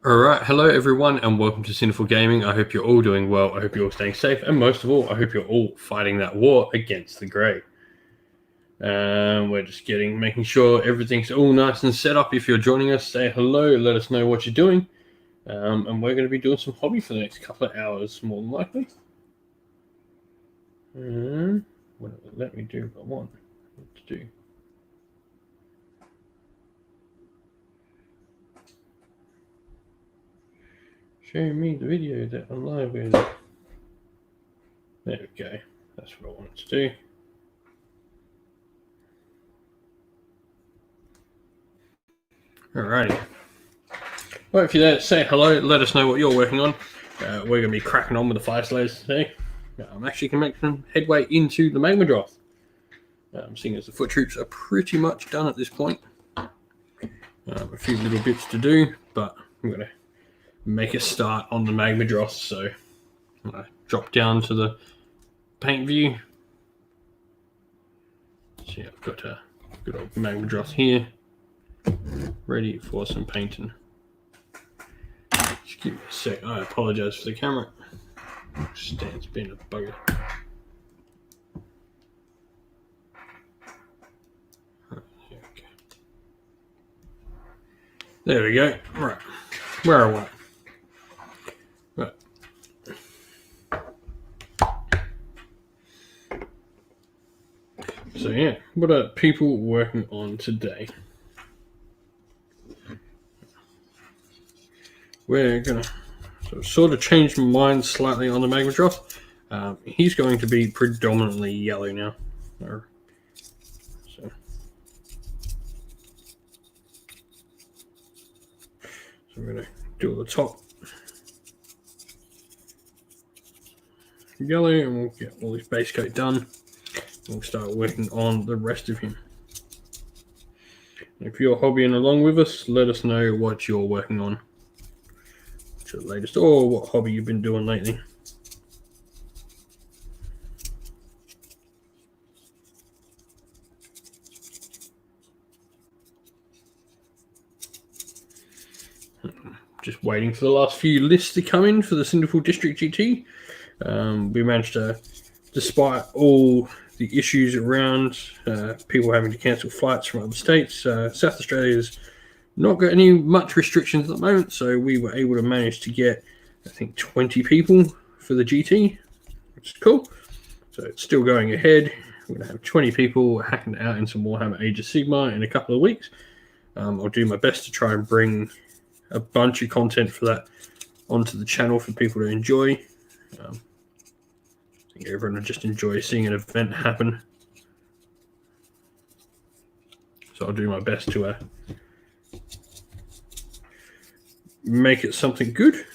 Alright, hello everyone and welcome to Sinful Gaming. I hope you're all doing well, I hope you're all staying safe, and most of all, I hope you're all fighting that war against the grey. We're just making sure everything's all nice and set up. If you're joining us, say hello, let us know what you're doing. And we're going to be doing some hobby for the next couple of hours, more than likely. What will it let me do what I want it to do? Show me the video that I'm live with. There we go. That's what I wanted to do. Alrighty. Well, if you're there, say hello, let us know what you're working on. We're going to be cracking on with the fire slayers today. I'm actually going to make some headway into the magma droth. Seeing as the foot troops are pretty much done at this point. A few little bits to do, but I'm going to make a start on the magma droth. So I'm going to drop down to the paint view. See, I've got a good old magma droth here, ready for some painting. Just give me a sec. I apologize for the camera. Stand's being a bugger. There we go. Right. Where are we? Right. So yeah, what are people working on today? We're gonna sort of change my mind slightly on the magma droth. He's going to be predominantly yellow now. So I'm going to do the top yellow, and we'll get all his base coat done. We'll start working on the rest of him. If you're hobbying along with us, let us know what you're working on. What's your latest, or what hobby you've been doing lately. Just waiting for the last few lists to come in for the Cinderful District GT. We managed to, despite all the issues around people having to cancel flights from other states, South Australia's not got any much restrictions at the moment, so we were able to manage to get, I think, 20 people for the GT, which is cool. So it's still going ahead. We're going to have 20 people hacking it out in some Warhammer Age of Sigmar in a couple of weeks. I'll do my best to try and bring a bunch of content for that onto the channel for people to enjoy. I think everyone will just enjoy seeing an event happen. So I'll do my best to make it something good.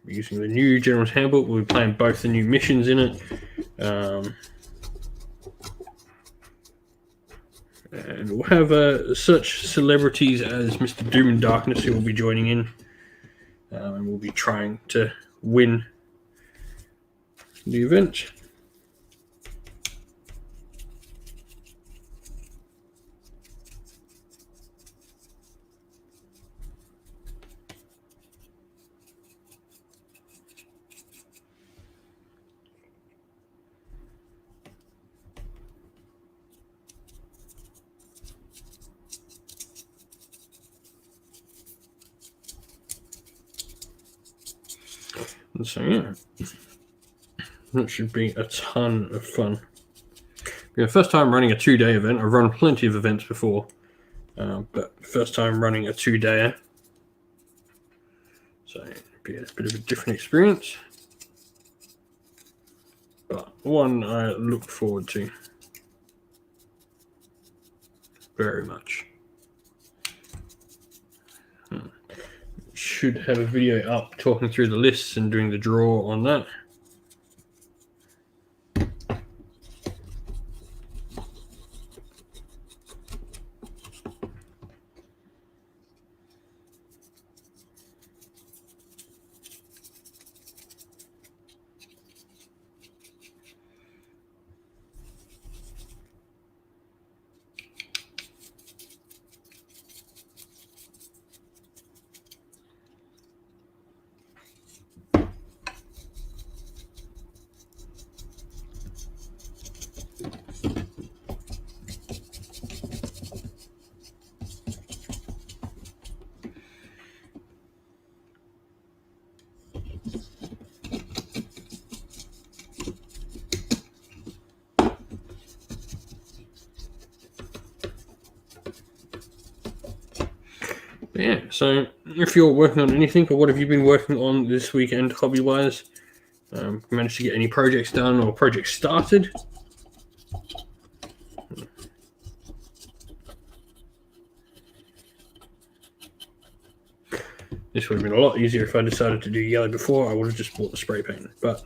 We're using the new General's Handbook. We'll be playing both the new missions in it. And we'll have such celebrities as Mr. Doom and Darkness who will be joining in. And we'll be trying to win the event. And so yeah, that should be a ton of fun. Yeah, first time running a 2-day event. I've run plenty of events before, but first time running a 2-dayer. So it'll be a bit of a different experience, but one I look forward to very much. Should have a video up talking through the lists and doing the draw on that. But yeah, so if you're working on anything, or what have you been working on this weekend hobby-wise? Managed to get any projects done or projects started? This would have been a lot easier if I decided to do yellow before. I would have just bought the spray paint, but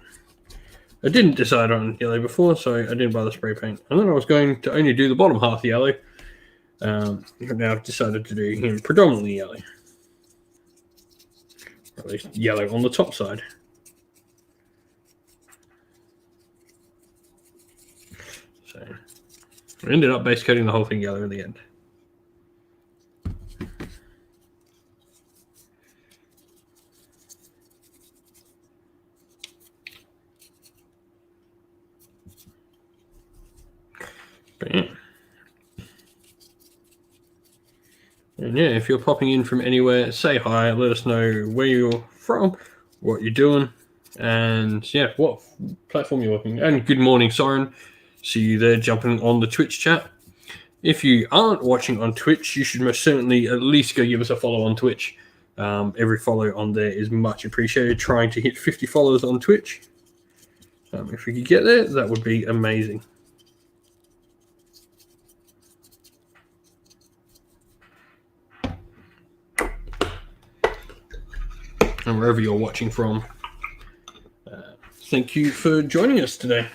I didn't decide on yellow before, so I didn't buy the spray paint. And then I was going to only do the bottom half yellow. Now I've decided to do him predominantly yellow. Or at least yellow on the top side. So I ended up base coating the whole thing yellow in the end. But yeah. And yeah, if you're popping in from anywhere, say hi, let us know where you're from, what you're doing, and yeah, what platform you're working. And good morning, Soren. See you there jumping on the Twitch chat. If you aren't watching on Twitch, you should most certainly at least go give us a follow on Twitch. Every follow on there is much appreciated. Trying to hit 50 followers on Twitch. If we could get there, that would be amazing. And wherever you're watching from, thank you for joining us today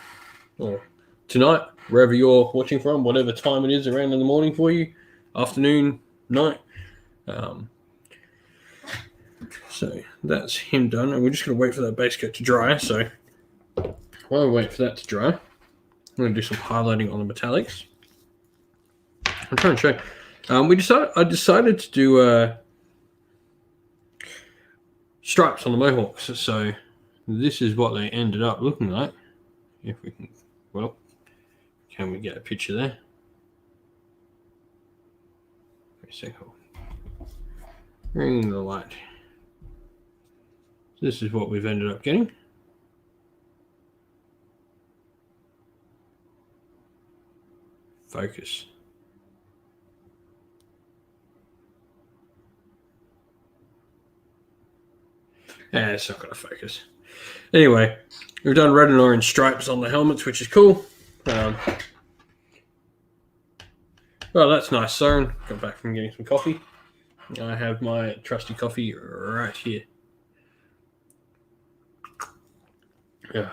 or tonight, wherever you're watching from, whatever time it is around in the morning for you, afternoon, night. So that's him done, and we're just going to wait for that base coat to dry. So while we wait for that to dry, I'm going to do some highlighting on the metallics. I'm trying to show. I decided to do stripes on the mohawks. So this is what they ended up looking like. If we can, well, can we get a picture there? Very simple. Bring the light. This is what we've ended up getting. Focus. It's not going to focus. Anyway, we've done red and orange stripes on the helmets, which is cool. Well, that's nice, Soren. Got back from getting some coffee. I have my trusty coffee right here. Yeah.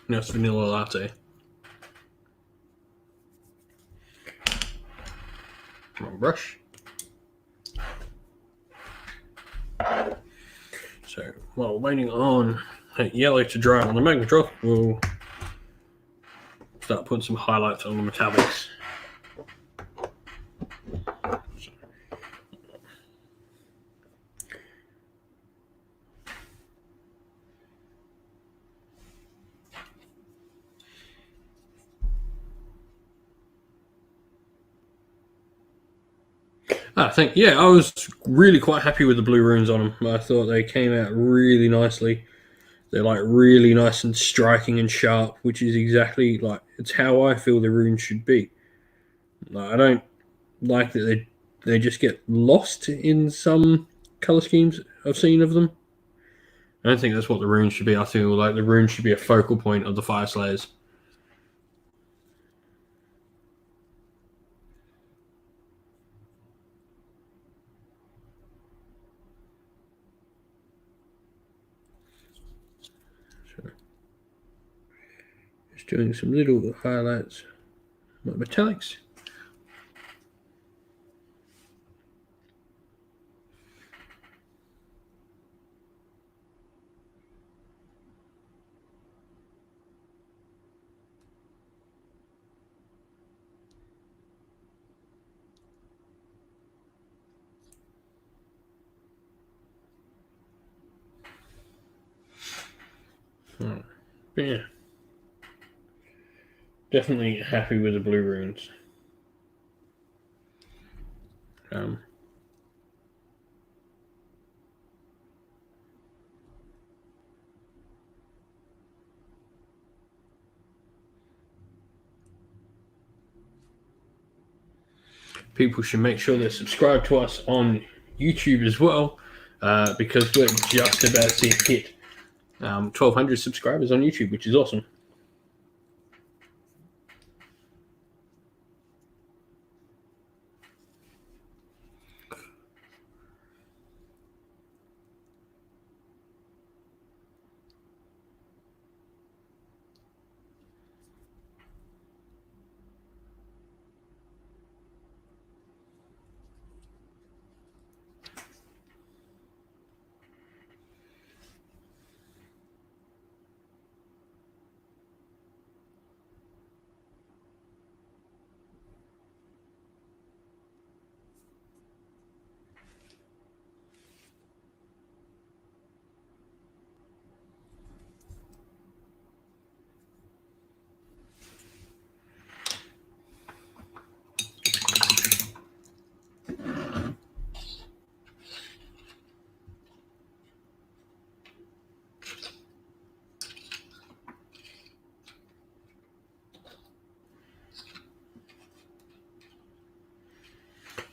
Nice vanilla latte. Wrong brush. So while waiting on that yellow to dry on the Magnetrol, we'll start putting some highlights on the metallics. I was really quite happy with the blue runes on them. I thought they came out really nicely. They're like really nice and striking and sharp, which is exactly like it's how I feel the runes should be. I don't like that they just get lost in some color schemes I've seen of them. I don't think that's what the runes should be. I feel like the runes should be a focal point of the Fire Slayers. Just doing some little highlights, my metallics. Yeah. Definitely happy with the blue runes. people should make sure they're subscribed to us on YouTube as well, because we're just about to hit 1,200 subscribers on YouTube, which is awesome.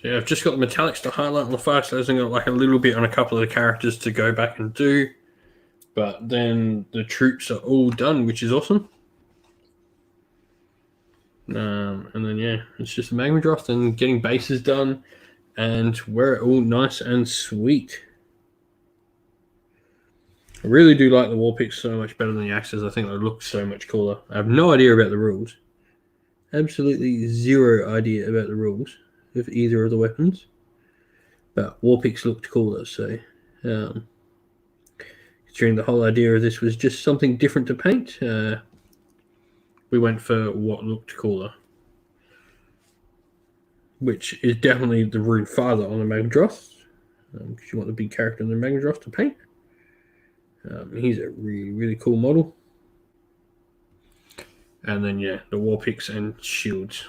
Yeah, I've just got the metallics to highlight on the Fireflies and got like a little bit on a couple of the characters to go back and do. But then the troops are all done, which is awesome. And then, yeah, it's just the Magma Draft and getting bases done. And we're all nice and sweet. I really do like the war picks so much better than the axes. I think they look so much cooler. I have no idea about the rules. Absolutely zero idea about the rules of either of the weapons, but Warpix looked cooler. So, considering the whole idea of this was just something different to paint, we went for what looked cooler, which is definitely the Rune Father on the Magadroth, because you want the big character in the Magadroth to paint. He's a really, really cool model. And then, yeah, the Warpix and shields.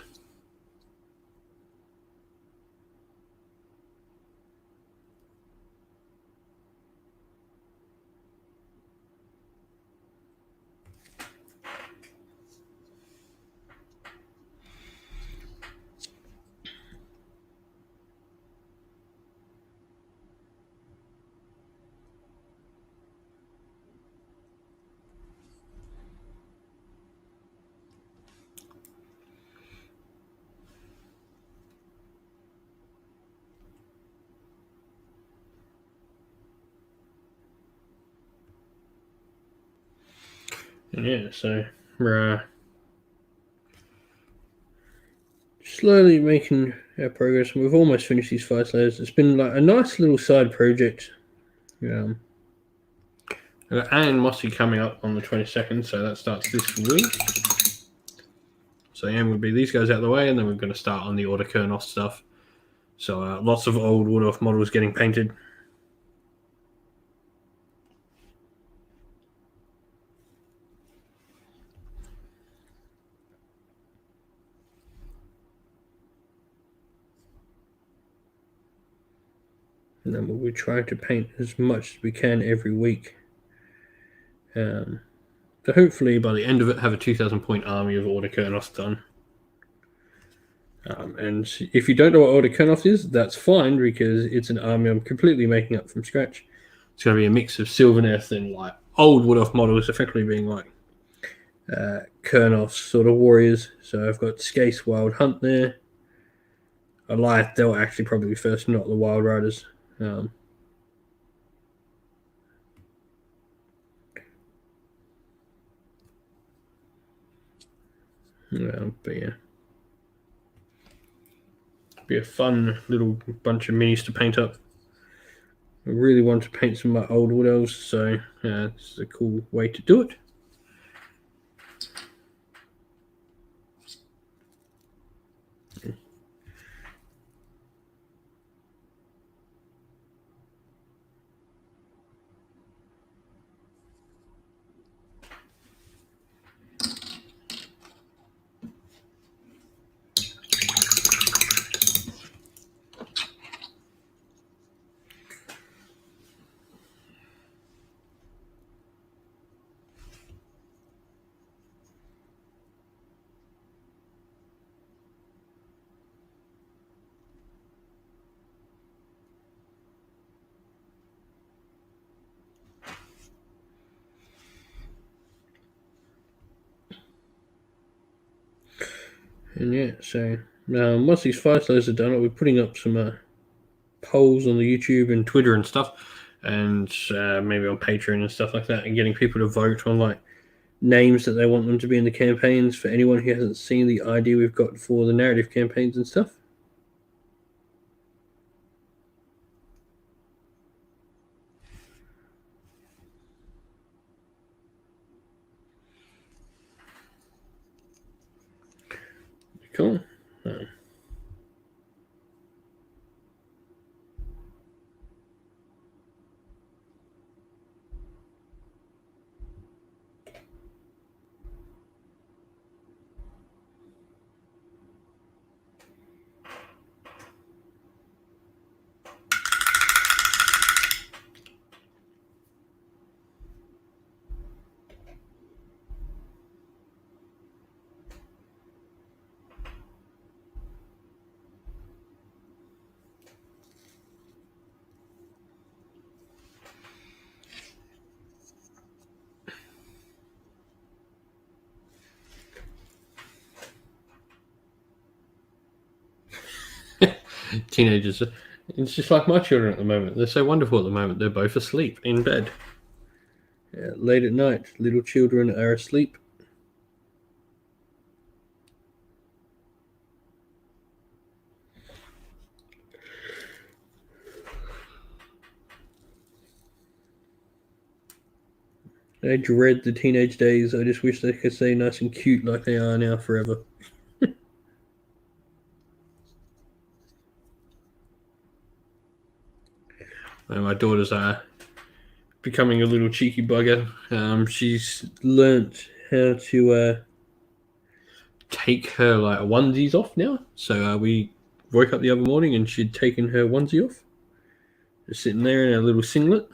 And yeah, so we're slowly making our progress. We've almost finished these 5 layers. It's been like a nice little side project. I've got Anne and Mossy coming up on the 22nd, so that starts this week. So Anne would be these guys out of the way, and then we're going to start on the Order Kernoff stuff. So lots of old Wood-Off models getting painted. And then we'll be trying to paint as much as we can every week. So hopefully by the end of it, have a 2,000 point army of Order Kernoff done. And if you don't know what Order Kernoff is, that's fine, because it's an army I'm completely making up from scratch. It's going to be a mix of Sylvaneth and like old Wood-Off models, effectively being like Kernoff's sort of warriors. So I've got Skace Wild Hunt there. Alliath, they'll actually probably be first, not the Wild Riders. But yeah, be a fun little bunch of minis to paint up. I really want to paint some of my old Wood Elves, so this is a cool way to do it. And yeah, so once these fire slows are done, I'll be putting up some polls on the YouTube and Twitter and stuff, and maybe on Patreon and stuff like that, and getting people to vote on like names that they want them to be in the campaigns for anyone who hasn't seen the idea we've got for the narrative campaigns and stuff. Cool. Teenagers, it's just like my children at the moment. They're so wonderful at the moment. They're both asleep in bed. Yeah, late at night, little children are asleep. I dread the teenage days. I just wish they could stay nice and cute like they are now forever. And my daughter's becoming a little cheeky bugger. She's learnt how to take her like onesies off now. So we woke up the other morning and she'd taken her onesie off, just sitting there in a little singlet.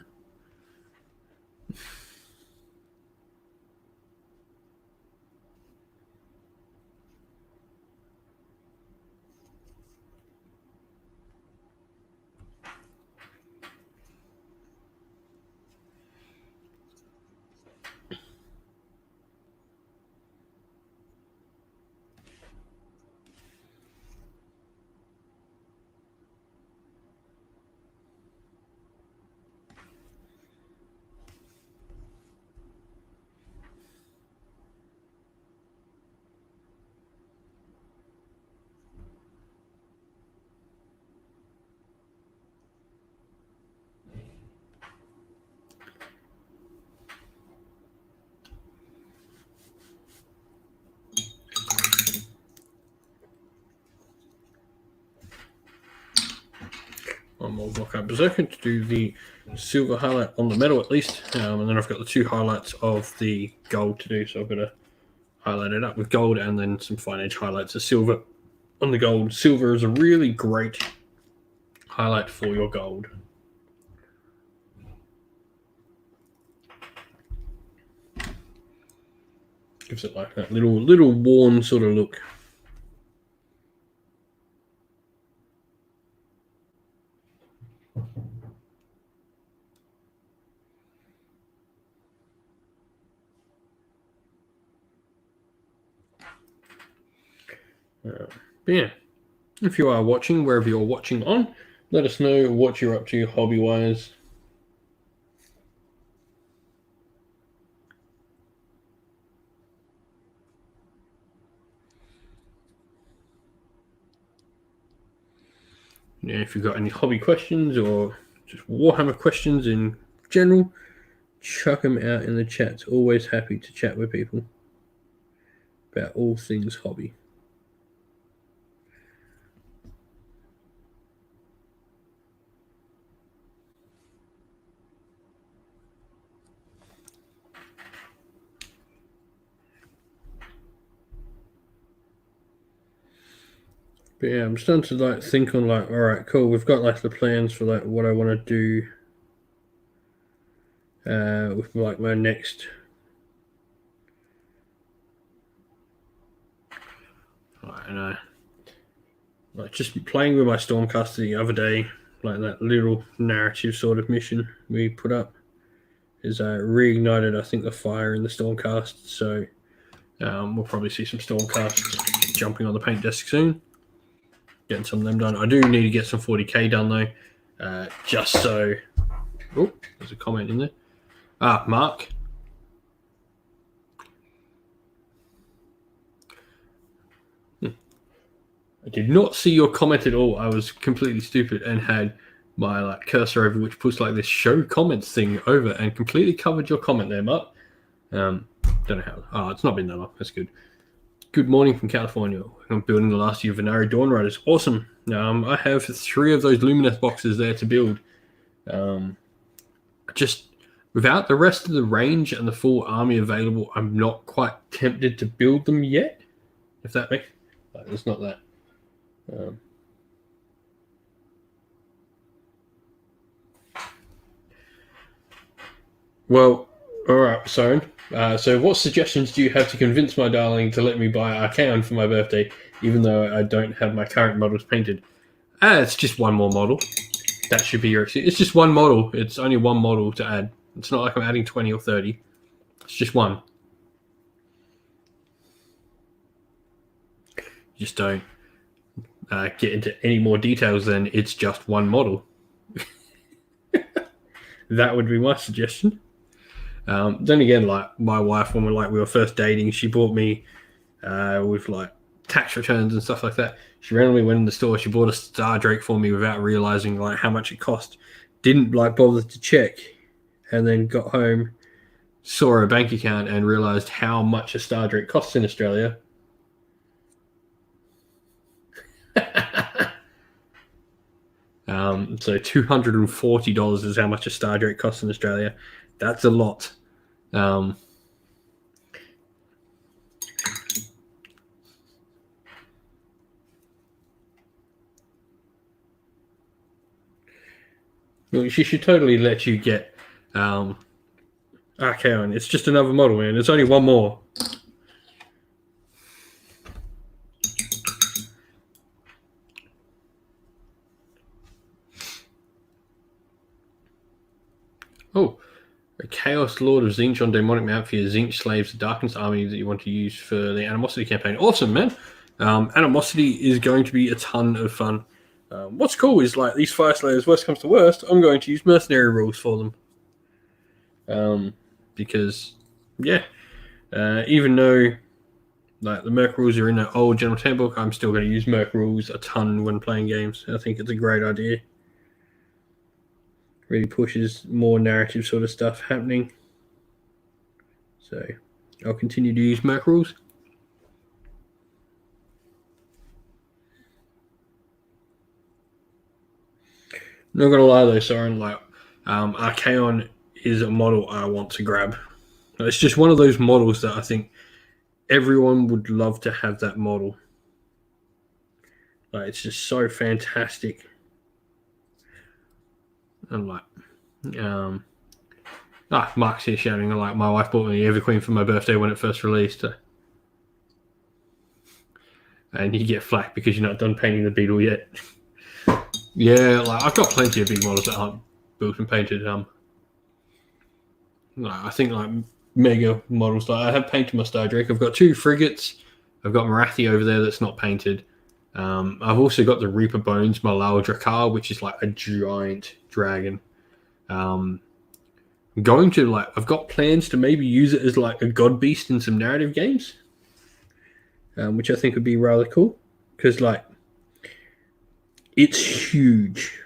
One more block out Berserker to do the silver highlight on the metal at least, and then I've got the 2 highlights of the gold to do, so I've got to highlight it up with gold and then some fine edge highlights of silver on the gold. Silver is a really great highlight for your gold. Gives it like that little worn sort of look. Yeah, if you are watching, wherever you're watching on, let us know what you're up to hobby-wise. Yeah, if you've got any hobby questions or just Warhammer questions in general, chuck them out in the chat. Always happy to chat with people about all things hobby. But yeah, I'm starting to like think on like, all right, cool. We've got like the plans for like what I want to do with like my next. I don't know. Like just playing with my Stormcaster the other day, like that little narrative sort of mission we put up, is reignited, I think, the fire in the Stormcast. So we'll probably see some Stormcast jumping on the paint desk soon. Getting some of them done. I do need to get some 40k done though, just so. Oh, there's a comment in there. Mark. I did not see your comment at all. I was completely stupid and had my cursor over, which puts this show comments thing over, and completely covered your comment there, Mark. Don't know how. Oh, it's not been that long. That's good. Good morning from California. I'm building the last few Venari Dawn Riders. Awesome. I have 3 of those Lumineth boxes there to build. Just without the rest of the range and the full army available, I'm not quite tempted to build them yet. If that makes it's not that. Well, all right, Soren. So what suggestions do you have to convince my darling to let me buy Archaon for my birthday, even though I don't have my current models painted? It's just one more model. That should be your excuse. It's just one model. It's only one model to add. It's not like I'm adding 20 or 30. It's just one. Just don't get into any more details than it's just one model. That would be my suggestion. Then again, my wife, when we were first dating, she bought me with tax returns and stuff like that. She randomly went in the store. She bought a Star Drake for me without realizing how much it cost. Didn't bother to check, and then got home, saw her bank account, and realized how much a Star Drake costs in Australia. So $240 is how much a Star Drake costs in Australia. That's a lot. She should totally let you get Archaon. It's just another model, man. It's only one more. Oh, a Chaos Lord of Zinch on Demonic Mount for your Zinch Slaves, the Darkness army that you want to use for the Animosity campaign. Awesome, man. Animosity is going to be a ton of fun. What's cool is these Fire Slayers, worst comes to worst, I'm going to use mercenary rules for them. Because, yeah, even though the Merc rules are in the old General Handbook, I'm still going to use Merc rules a ton when playing games. I think it's a great idea. Really pushes more narrative sort of stuff happening. So I'll continue to use Merc rules. Not gonna lie though, Soren, Archaon is a model I want to grab. It's just one of those models that I think everyone would love to have that model. It's just so fantastic. And Mark's here shouting my wife bought me Everqueen for my birthday when it first released. And you get flack because you're not done painting the beetle yet. Yeah, I've got plenty of big models that aren't built and painted. I think mega models. I have painted my Star Drake. I've got 2 frigates. I've got Marathi over there that's not painted. I've also got the Reaper Bones Malal Drakar, which is a giant dragon. I'm going to I've got plans to maybe use it as a god beast in some narrative games, which I think would be rather cool because it's huge.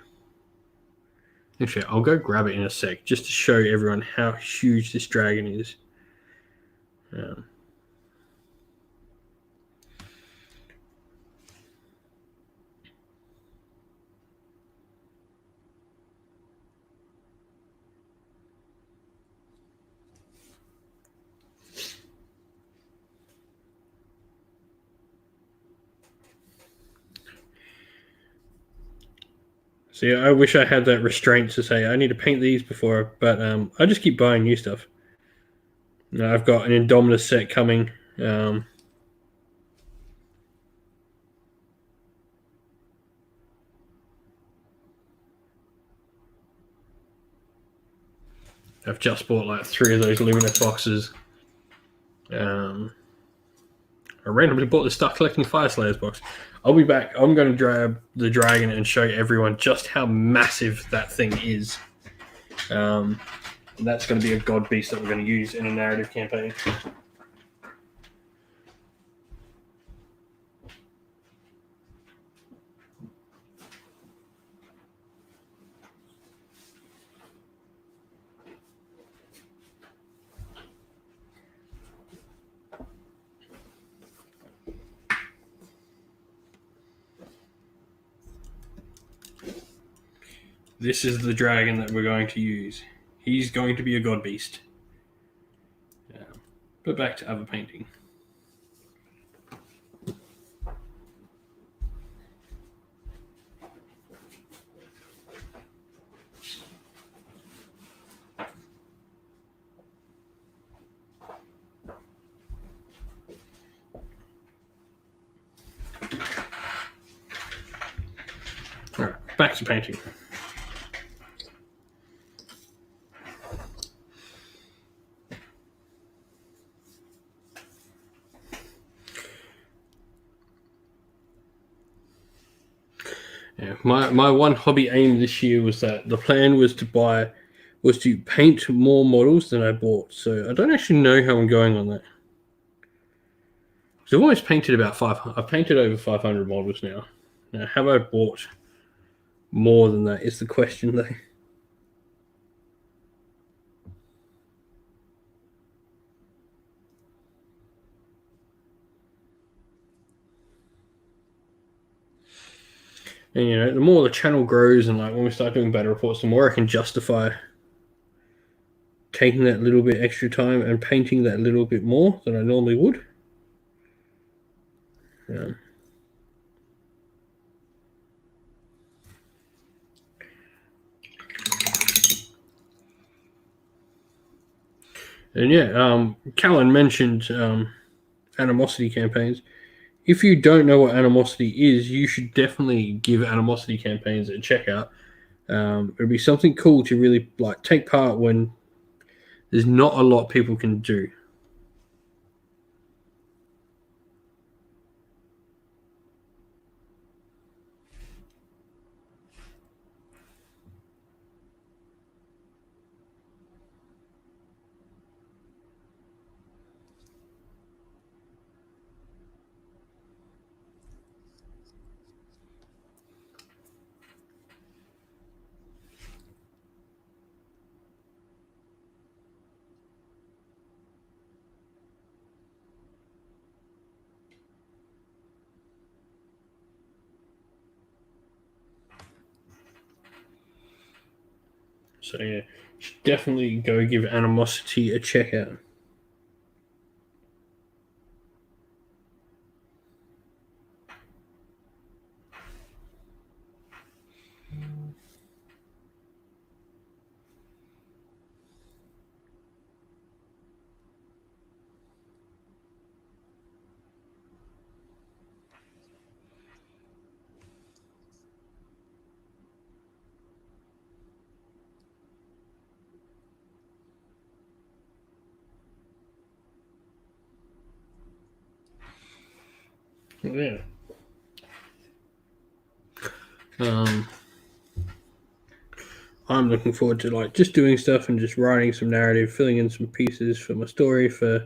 Actually, I'll go grab it in a sec just to show everyone how huge this dragon is. See, I wish I had that restraint to say I need to paint these before, but I just keep buying new stuff. I've got an Indominus set coming. I've just bought 3 of those Luminous boxes. I randomly bought the Start Collecting Fire Slayers box. I'll be back. I'm going to grab the dragon and show everyone just how massive that thing is. And that's going to be a god beast that we're going to use in a narrative campaign. This is the dragon that we're going to use. He's going to be a god beast. But back to other painting. All right, back to painting. Yeah, my one hobby aim this year was that the plan was to paint more models than I bought. So I don't actually know how I'm going on that. So I've always painted about 500. I've painted over 500 models now. Now, have I bought more than that? Is the question though. And you know, the more the channel grows, and like when we start doing battle reports, the more I can justify taking that little bit extra time and painting that little bit more than I normally would. And yeah, Callan mentioned animosity campaigns. If you don't know what animosity is, you should definitely give animosity campaigns a check out. It'd be something cool to really like take part when there's not a lot people can do. So yeah, should definitely go give animosity a check out. Yeah. I'm looking forward to like just doing stuff and just writing some narrative, filling in some pieces for my story for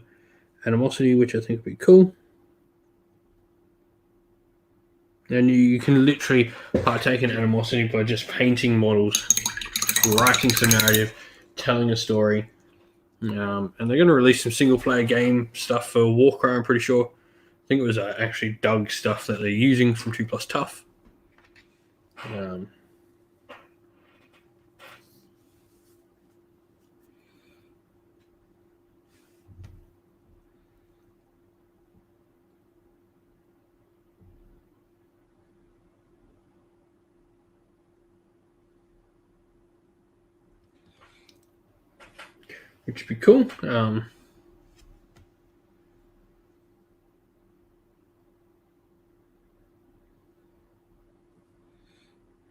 animosity, which I think would be cool. And you can literally partake in animosity by just painting models, writing some narrative, telling a story. And they're going to release some single player game stuff for Warcry, I'm pretty sure. I think it was actually Doug stuff that they're using from 2 Plus Tough. Which would be cool.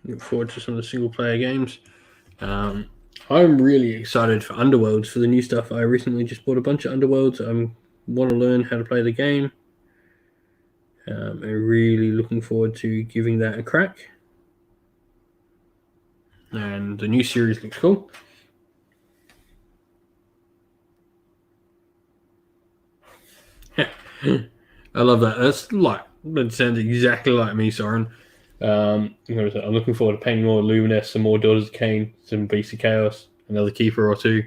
Look forward to some of the single player games. I'm really excited for Underworlds, for the new stuff. I recently just bought a bunch of Underworlds. I want to learn how to play the game. I'm really looking forward to giving that a crack. And the new series looks cool. I love that. That sounds exactly like me, Soren. I'm looking forward to painting more Luminous, some more Daughters of Cain, some Beast of Chaos, another Keeper or two.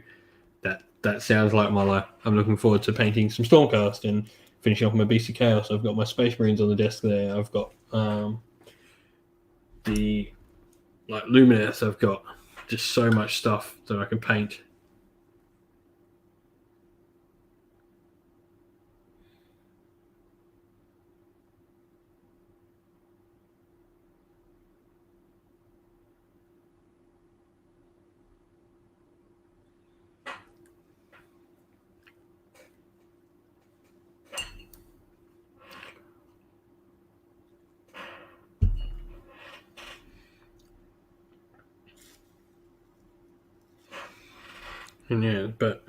That sounds like my life. I'm looking forward to painting some Stormcast and finishing off my Beast of Chaos. I've got my Space Marines on the desk there. I've got the Luminous. I've got just so much stuff that I can paint. And yeah, but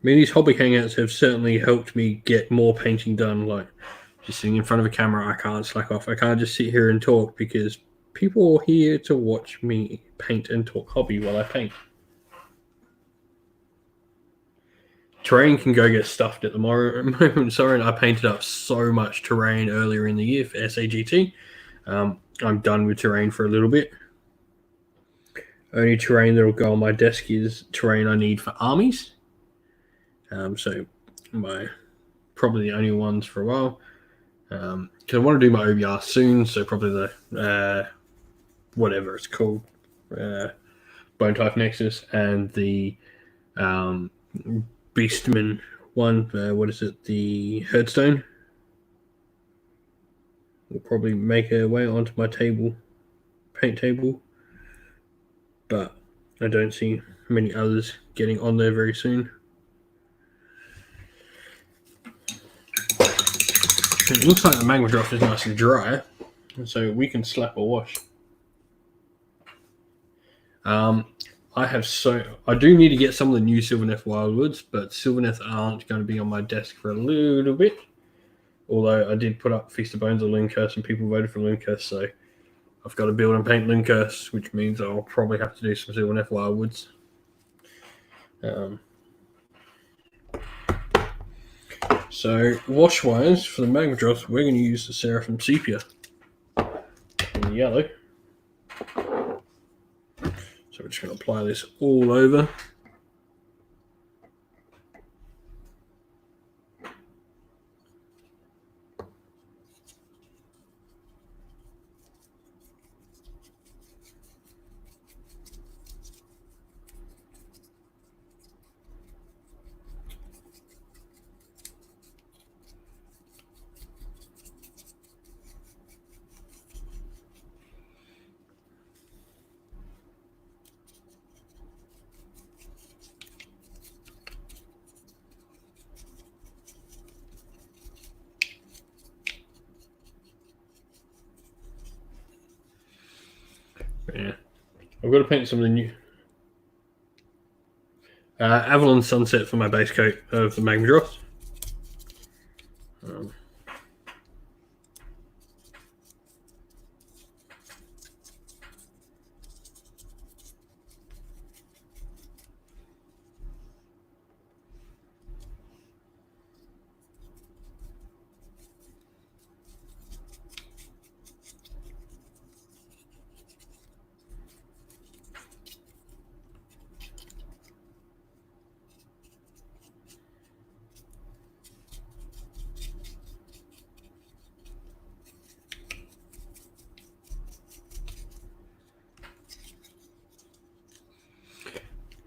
these hobby hangouts have certainly helped me get more painting done. Like just sitting in front of a camera, I can't slack off. I can't just sit here and talk because people are here to watch me paint and talk hobby while I paint. Terrain can go get stuffed at the moment. Sorry, I painted up so much terrain earlier in the year for SAGT. I'm done with terrain for a little bit. Only terrain that will go on my desk is terrain I need for armies. So probably the only ones for a while. Because I want to do my OBR soon, so probably the whatever it's called, Bone Type Nexus and the Beastman one. What is it? The Hearthstone will probably make a way onto my paint table, but I don't see many others getting on there very soon. It looks like the magma drop is nice and dry, so we can slap a wash. I do need to get some of the new Sylvaneth Wildwoods, but Sylvaneth aren't going to be on my desk for a little bit. Although I did put up Feast of Bones or Looncurse, and people voted for Looncurse, so I've got to build and paint Looncurse, which means I'll probably have to do some Sylvaneth Wildwoods. So wash-wise, for the magma drops, we're going to use the Seraphim Sepia in the yellow. So we're just going to apply this all over. Yeah, I've got to paint some of the new Avalon Sunset for my base coat of the magma drops.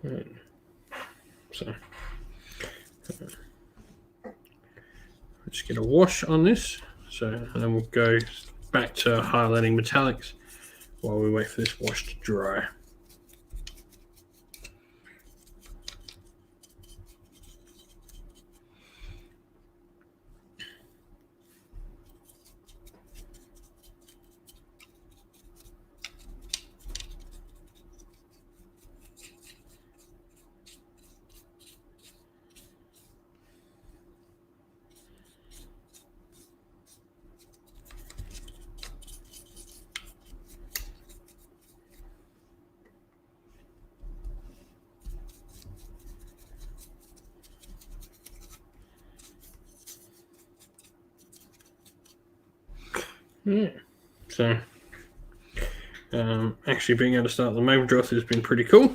Right. So let's get a wash on this. So, and then we'll go back to highlighting metallics while we wait for this wash to dry. Yeah. So, actually being able to start the magma droth has been pretty cool.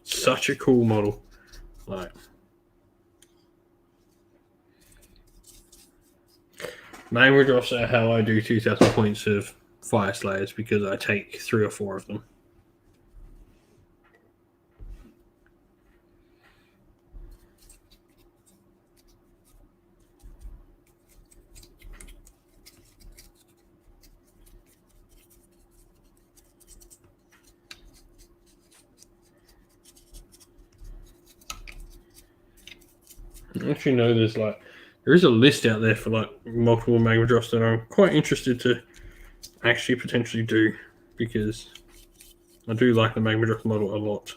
Such a cool model. Like, magma droths are how I do 2,000 points of Fire Slayers, because I take 3 or 4 of them. I actually know there is a list out there for like multiple magma droths that I'm quite interested to actually potentially do, because I do like the magma droth model a lot.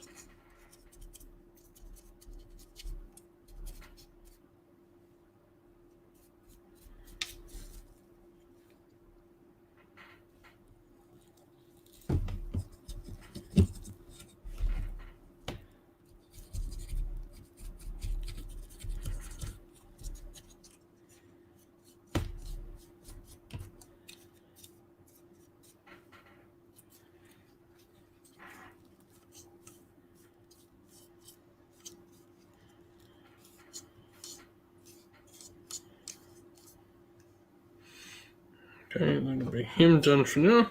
Okay, that'll be him done for now.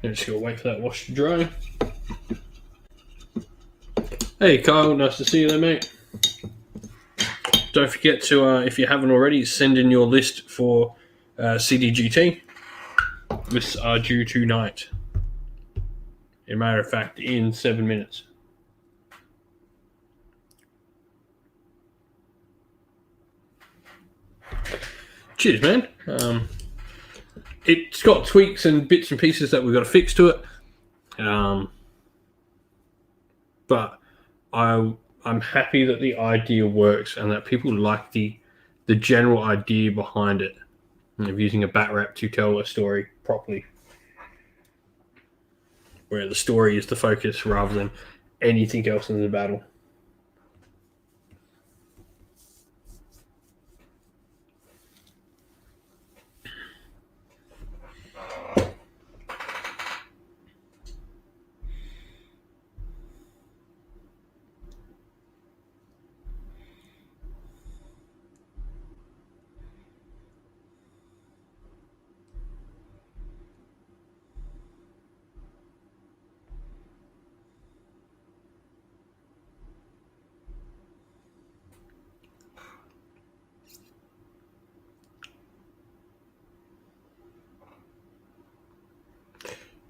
I'm just gonna wait for that wash to dry. Hey Kyle, nice to see you there, mate. Don't forget to, if you haven't already, send in your list for CDGT. Lists are due tonight. As a matter of fact, in 7 minutes. Cheers, man. It's got tweaks and bits and pieces that we've got to fix to it. But I'm happy that the idea works and that people like the general idea behind it, of using a bat wrap to tell a story properly, where the story is the focus rather than anything else in the battle.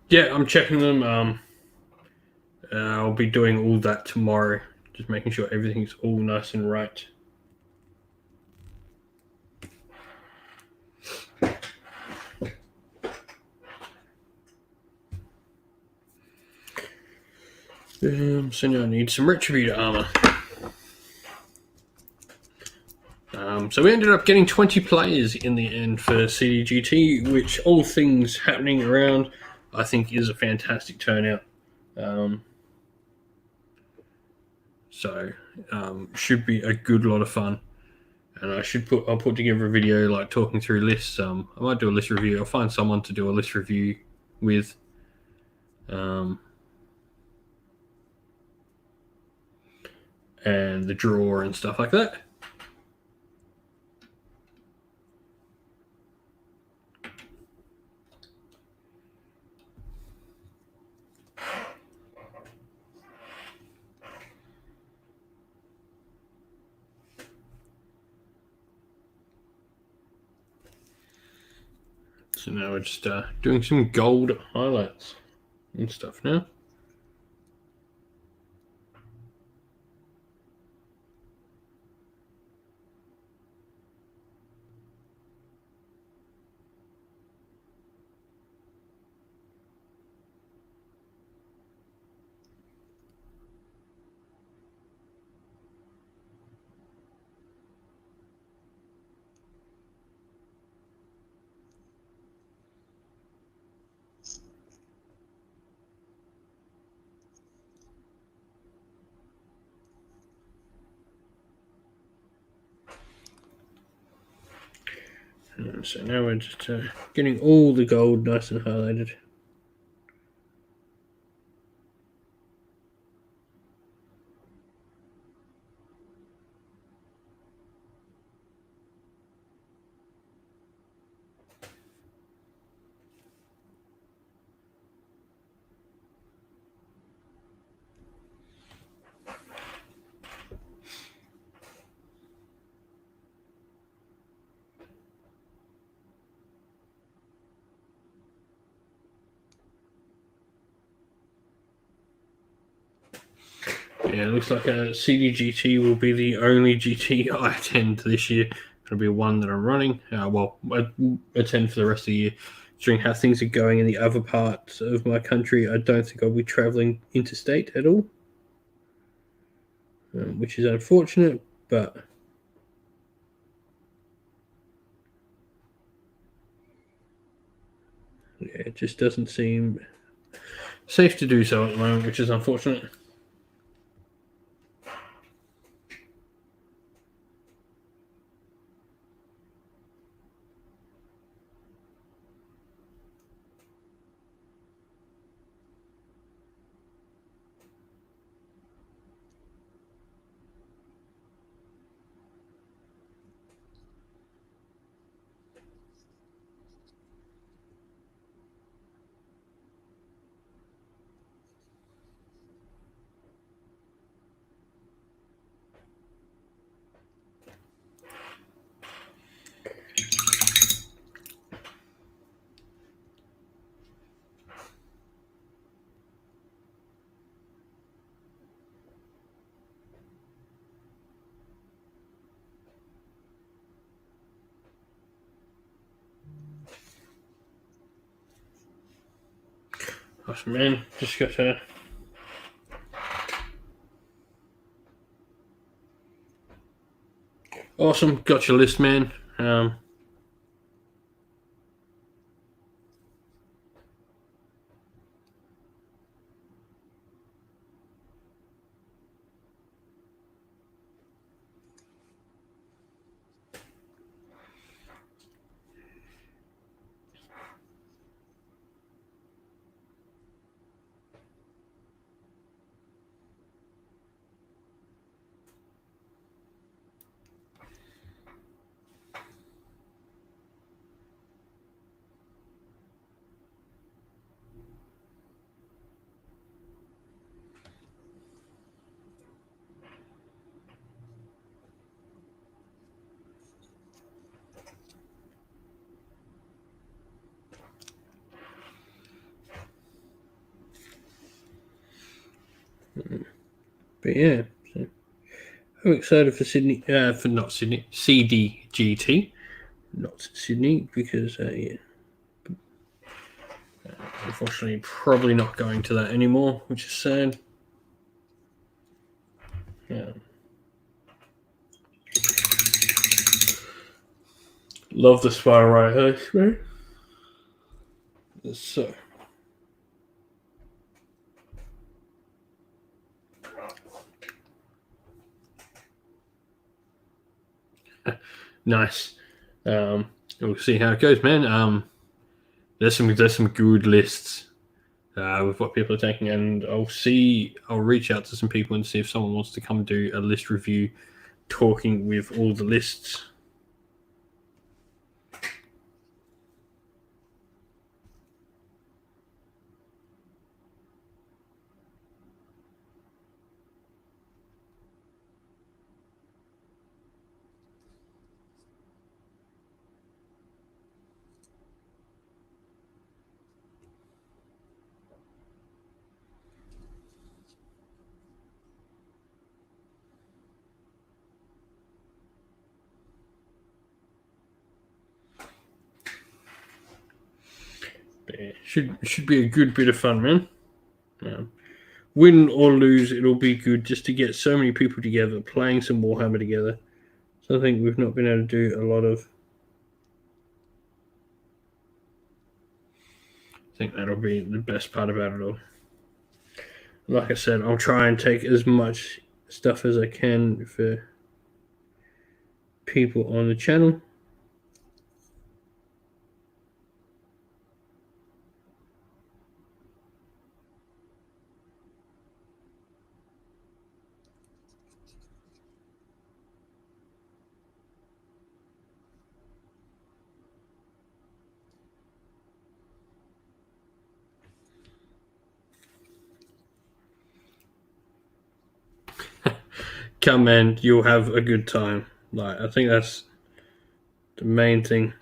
Yeah, I'm checking them. I'll be doing all that tomorrow, just making sure everything's all nice and right. So now I need some Retributor armor. So we ended up getting 20 players in the end for CDGT, which, all things happening around, I think is a fantastic turnout. Should be a good lot of fun. And I'll put together a video like talking through lists. I might do a list review. I'll find someone to do a list review with. And the drawer and stuff like that. So now we're just doing some gold highlights and stuff now. So now we're just getting all the gold nice and highlighted. Yeah, it looks like a CDGT will be the only GT I attend this year. It'll be one that I'm running. Well, I attend for the rest of the year. Considering how things are going in the other parts of my country, I don't think I'll be traveling interstate at all, which is unfortunate, but yeah, it just doesn't seem safe to do so at the moment, which is unfortunate. Awesome, man. Just got to. Awesome. Got your list, man. But yeah, so I'm excited for Sydney. For not Sydney, CDGT, not Sydney, because yeah. Unfortunately, probably not going to that anymore, which is sad. Yeah. Love the Spider Right Host, man. So. Nice. We'll see how it goes, man. There's some good lists with what people are taking, and I'll reach out to some people and see if someone wants to come do a list review, talking with all the lists. Should be a good bit of fun, man. Win or lose, it'll be good just to get so many people together playing some Warhammer together. Something we've not been able to do a lot of. I think that'll be the best part about it all. Like I said, I'll try and take as much stuff as I can for people on the channel. come and you'll have a good time. Like, I think that's the main thing.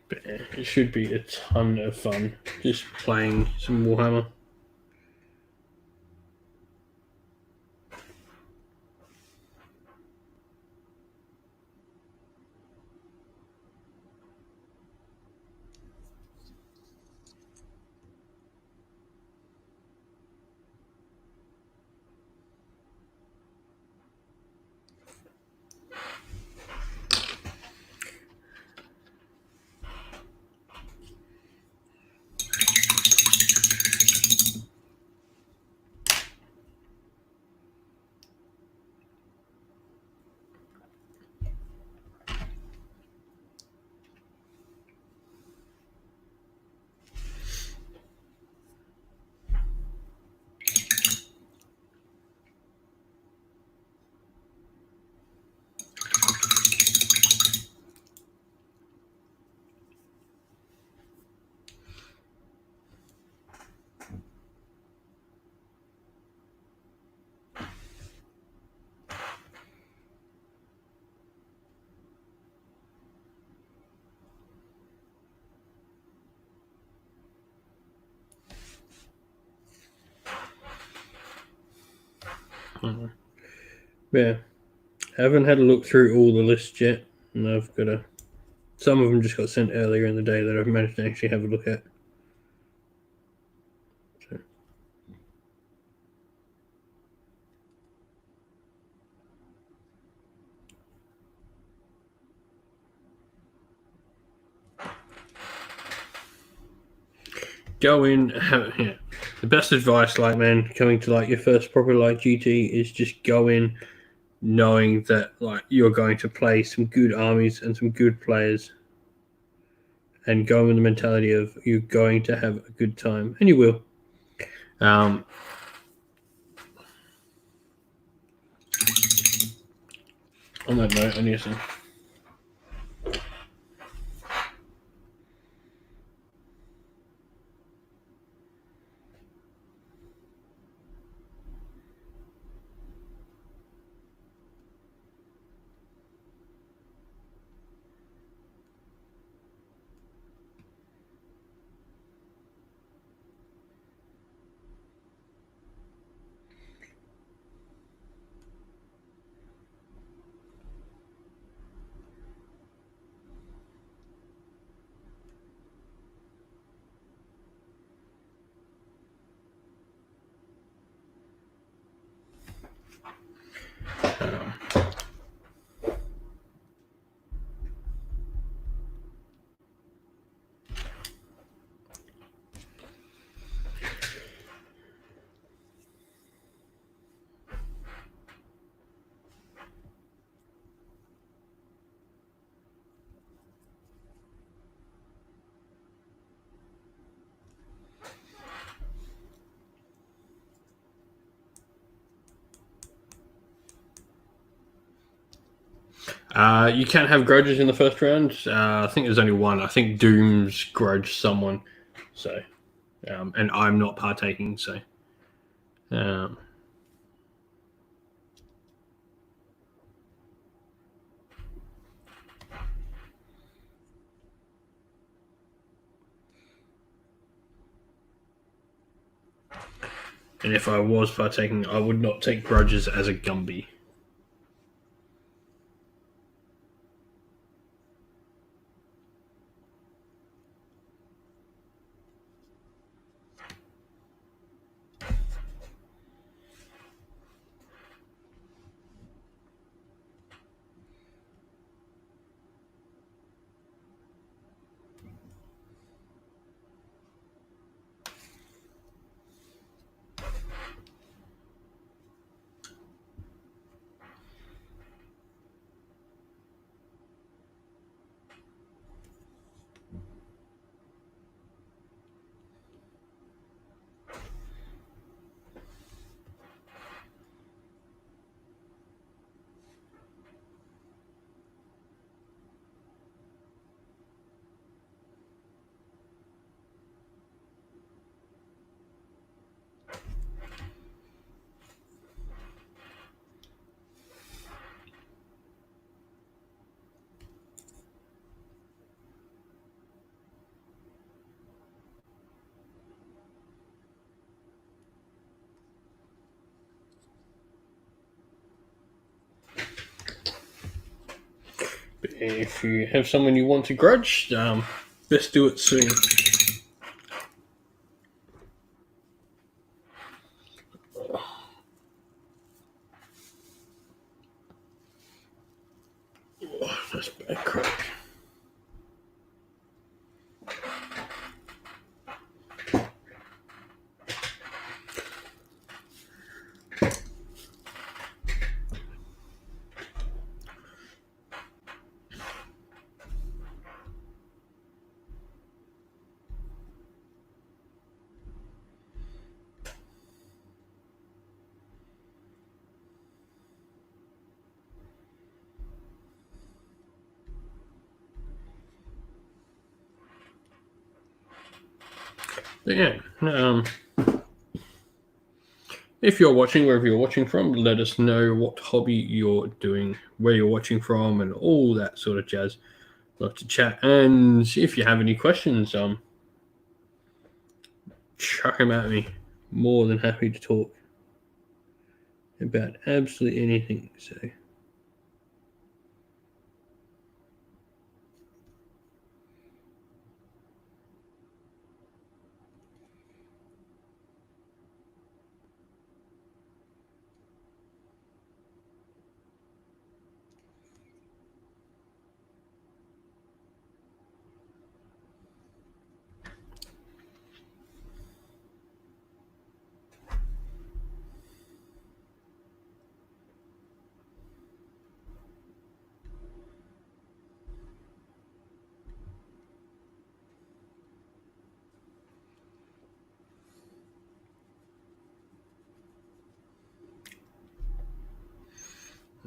But it should be a ton of fun just playing some Warhammer. Yeah, I haven't had a look through all the lists yet, and I've got a. Some of them just got sent earlier in the day that I've managed to actually have a look at. So. Go in. Yeah. The best advice, like, man, coming to like your first proper like GT is just go in knowing that like you're going to play some good armies and some good players, and go with the mentality of you're going to have a good time, and you will. On that note, I need some. You can't have grudges in the first round. I think there's only one. I think Doom's grudge someone, so and I'm not partaking. So, and if I was partaking, I would not take grudges as a Gumby. if you have someone you want to grudge, best do it soon. Oh, that's bad crack. But yeah, if you're watching, wherever you're watching from, let us know what hobby you're doing, where you're watching from, and all that sort of jazz. Love to chat. And if you have any questions, chuck them at me. More than happy to talk about absolutely anything. So.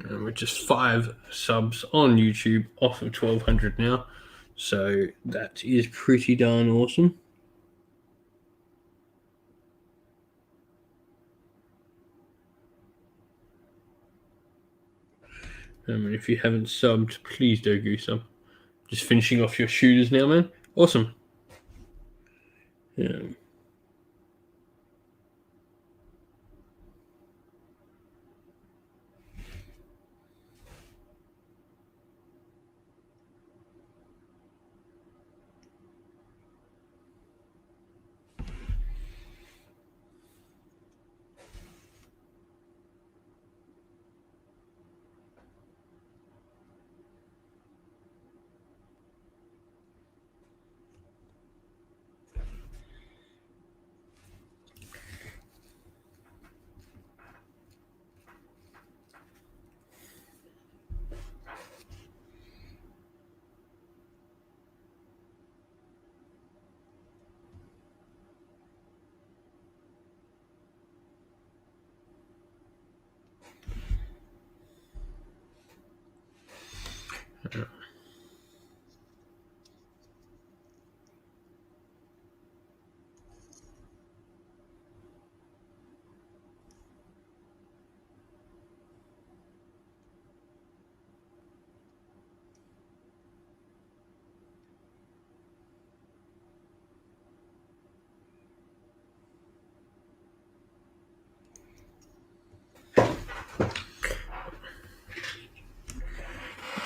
And we're just 5 subs on YouTube off of 1,200 now. So that is pretty darn awesome. And if you haven't subbed, please do go sub. Just finishing off your shooters now, man. Awesome. Yeah.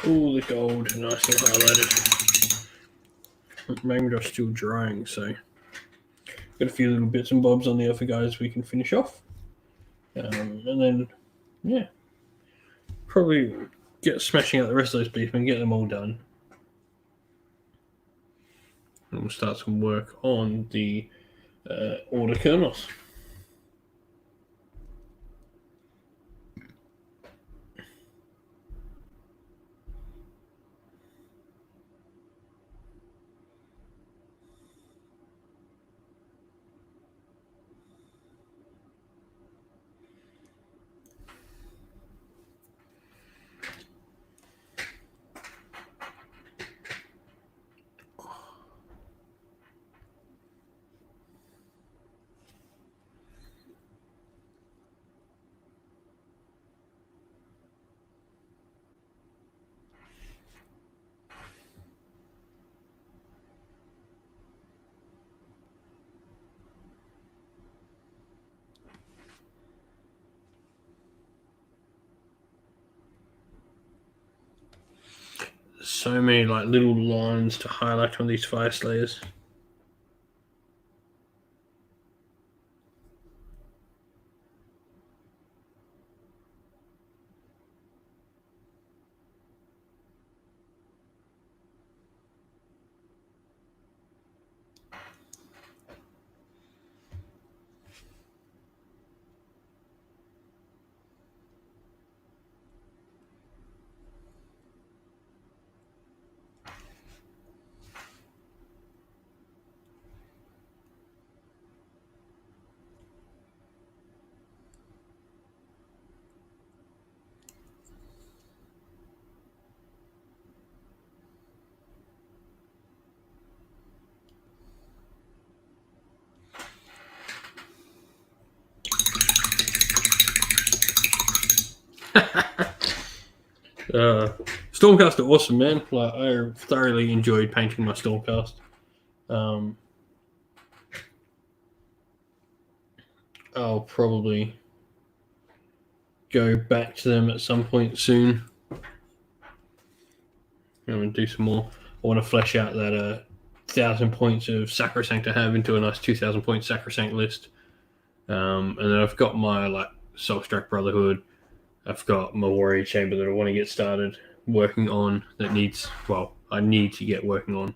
All the gold nicely highlighted. Maybe they're still drying, so got a few little bits and bobs on the other guys we can finish off. And then, yeah, probably get smashing out the rest of those beef and get them all done. And we'll start some work on the order kernels. so many like little lines to highlight on these fire slayers. Stormcast are awesome, man. Like, I thoroughly enjoyed painting my Stormcast. I'll probably go back to them at some point soon. I'm going to do some more. I want to flesh out that 1,000 points of Sacrosanct I have into a nice 2,000 point Sacrosanct list. And then I've got my like Soulstruck Brotherhood. I've got my Warrior Chamber that I want to get started working on. I need to get working on.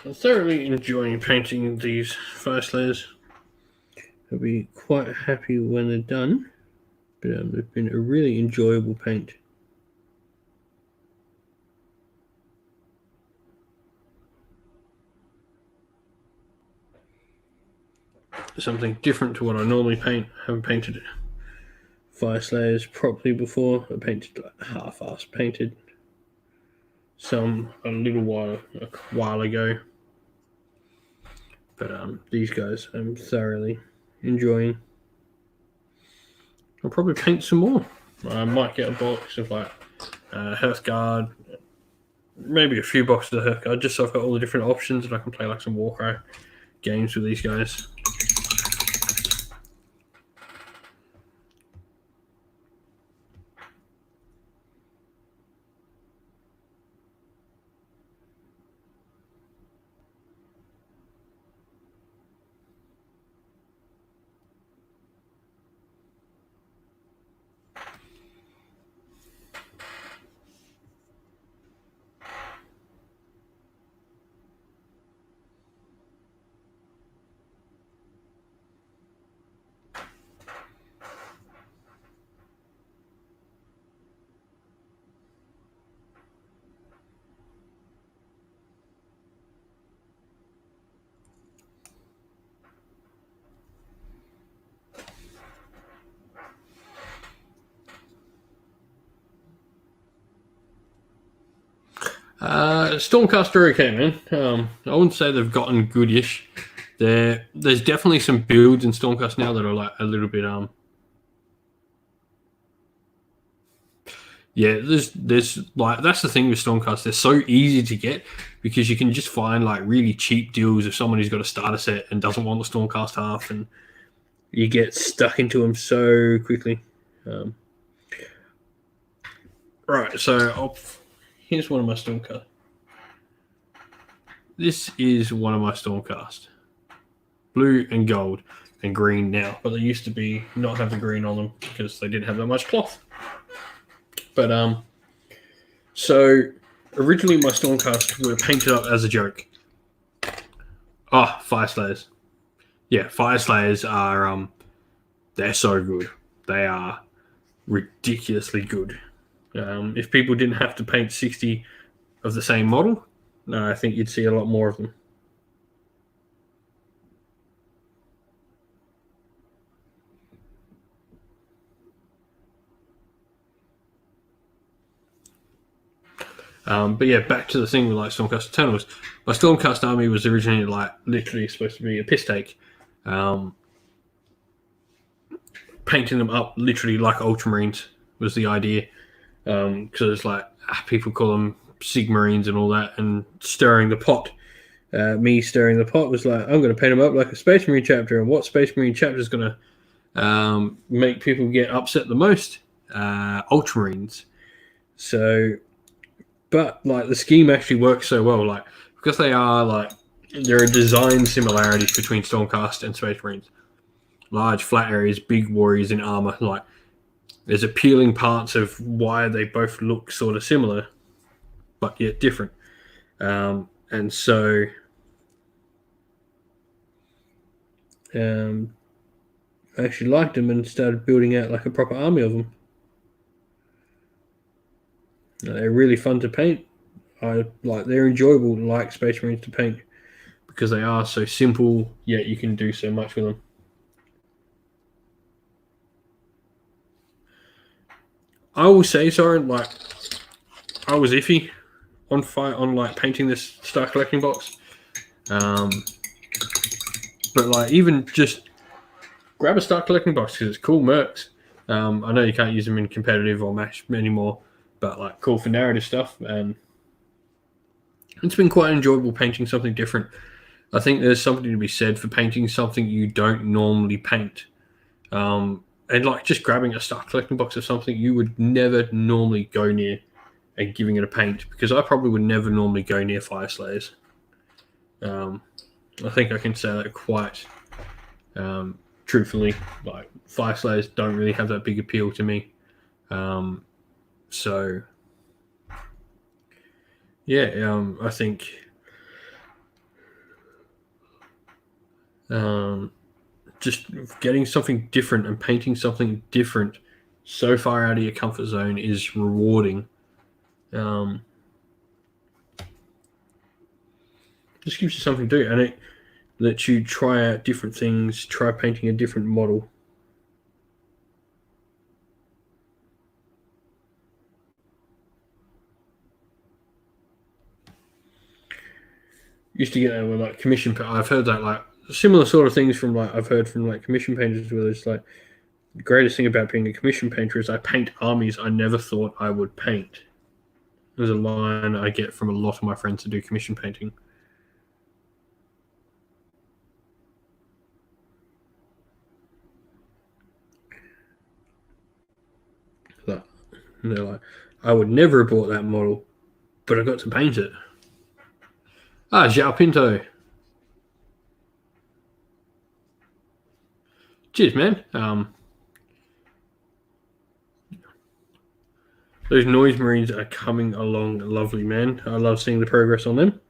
I'm thoroughly enjoying painting these fire slayers. I'll be quite happy when they're done. But they've been a really enjoyable paint. Something different to what I normally paint. I haven't painted fire slayers properly before. I painted like half-assed painted some a while ago. But these guys I'm thoroughly enjoying. I'll probably paint some more. I might get a box of like Hearthguard, maybe a few boxes of Hearthguard, just so I've got all the different options and I can play like some Warcry games with these guys. Stormcast are okay, man. I wouldn't say they've gotten goodish. There's definitely some builds in Stormcast now that are like a little bit yeah, there's like that's the thing with Stormcast. They're so easy to get because you can just find like really cheap deals if someone who's got a starter set and doesn't want the Stormcast half, and you get stuck into them so quickly. Right, so here's one of my Stormcast. This is one of my Stormcast. Blue and gold and green now, but they used to be not have the green on them because they didn't have that much cloth. But so originally my Stormcast were painted up as a joke. Oh, Fire Slayers. Yeah, Fire Slayers are they're so good. They are ridiculously good. If people didn't have to paint 60 of the same model, I think you'd see a lot more of them. But yeah, back to the thing with like Stormcast Eternals. My Stormcast army was originally like literally supposed to be a piss take. Painting them up literally like Ultramarines was the idea. Because like people call them Sigmarines and all that, and stirring the pot. Me stirring the pot was like, I'm going to paint them up like a Space Marine chapter. And what Space Marine chapter is going to make people get upset the most? Ultramarines. So, but like the scheme actually works so well, like because they are like there are design similarities between Stormcast and Space Marines. Large flat areas, big warriors in armor. Like there's appealing parts of why they both look sort of similar, but yet different. And so I actually liked them and started building out like a proper army of them. They're really fun to paint. They're enjoyable like Space Marines to paint because they are so simple, yet you can do so much with them. I will say, Soren, like I was iffy on like painting this Star Collecting box. But like even just grab a Star Collecting box because it's cool mercs. I know you can't use them in competitive or match anymore, but like cool for narrative stuff. And it's been quite enjoyable painting something different. I think there's something to be said for painting something you don't normally paint. And like just grabbing a Star Collecting box of something you would never normally go near and giving it a paint, because I probably would never normally go near Fire Slayers. I think I can say that quite truthfully. Like Fire Slayers don't really have that big appeal to me. So yeah, I think just getting something different and painting something different so far out of your comfort zone is rewarding. Just gives you something to do, and it lets you try out different things, try painting a different model. Used to get that with like commission. I've heard that like similar sort of things from like I've heard from like commission painters where it's like the greatest thing about being a commission painter is I paint armies I never thought I would paint. There's a line I get from a lot of my friends who do commission painting. And they're like, I would never have bought that model, but I got to paint it. Zhao Pinto. Cheers, man. Those Noise Marines are coming along lovely, man. I love seeing the progress on them.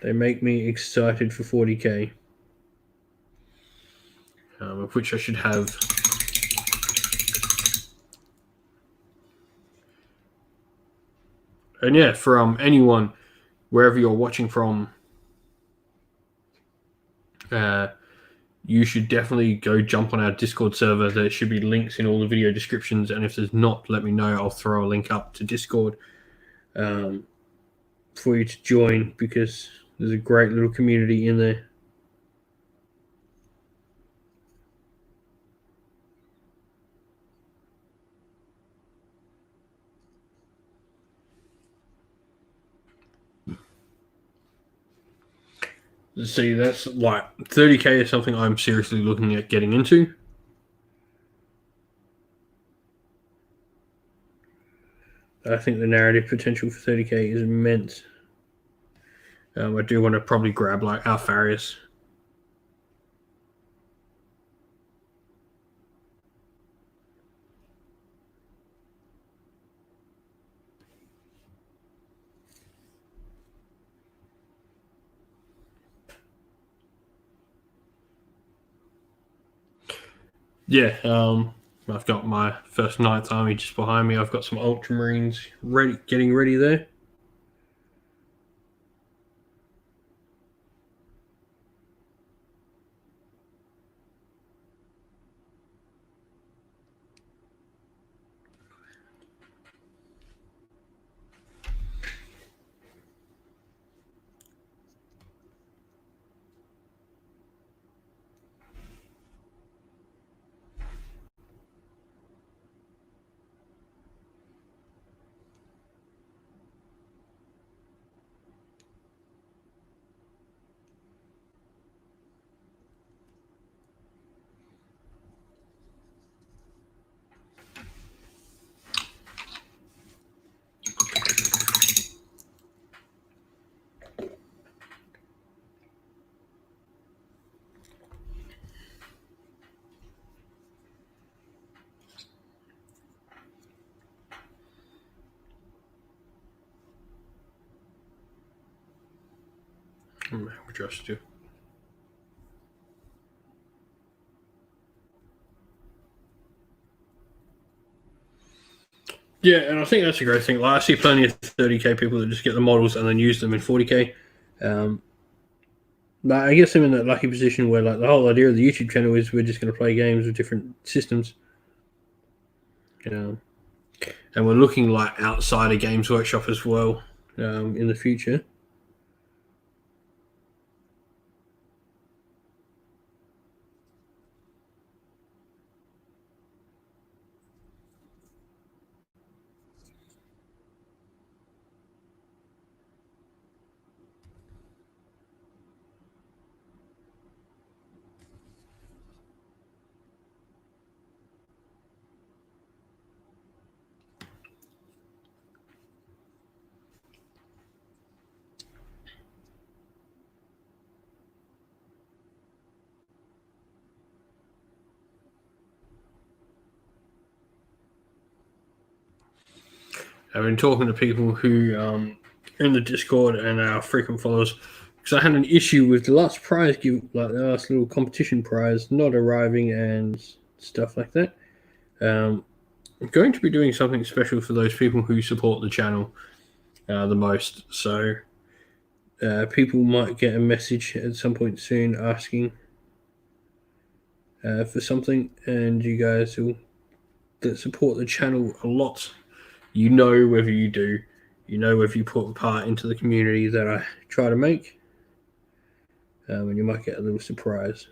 They make me excited for 40k. Of which I should have. And yeah, for anyone, wherever you're watching from, you should definitely go jump on our Discord server. There should be links in all the video descriptions, and if there's not, let me know. I'll throw a link up to Discord for you to join, because there's a great little community in there. See, that's like 30k is something I'm seriously looking at getting into. I think the narrative potential for 30k is immense. I do want to probably grab like Alfarius. Yeah, I've got my first Ninth Army just behind me. I've got some Ultramarines ready, getting ready there. Adjust you. Yeah, and I think that's a great thing. Like, I see plenty of 30k people that just get the models and then use them in 40k. But I guess I'm in that lucky position where, like, the whole idea of the YouTube channel is we're just going to play games with different systems. And we're looking like outside of Games Workshop as well in the future. I've been talking to people who are in the Discord and our frequent followers, because I had an issue with the last prize give, like the last little competition prize not arriving and stuff like that. I'm going to be doing something special for those people who support the channel the most. So people might get a message at some point soon asking for something, and you guys who that support the channel a lot, you know whether you do, you know whether you put a part into the community that I try to make, and you might get a little surprise.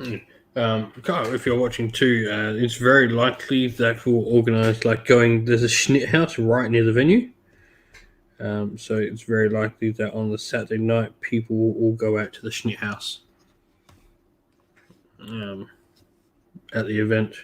If you're watching too, it's very likely that we'll organise like going. There's a schnit house right near the venue, so it's very likely that on the Saturday night people will all go out to the schnit house at the event.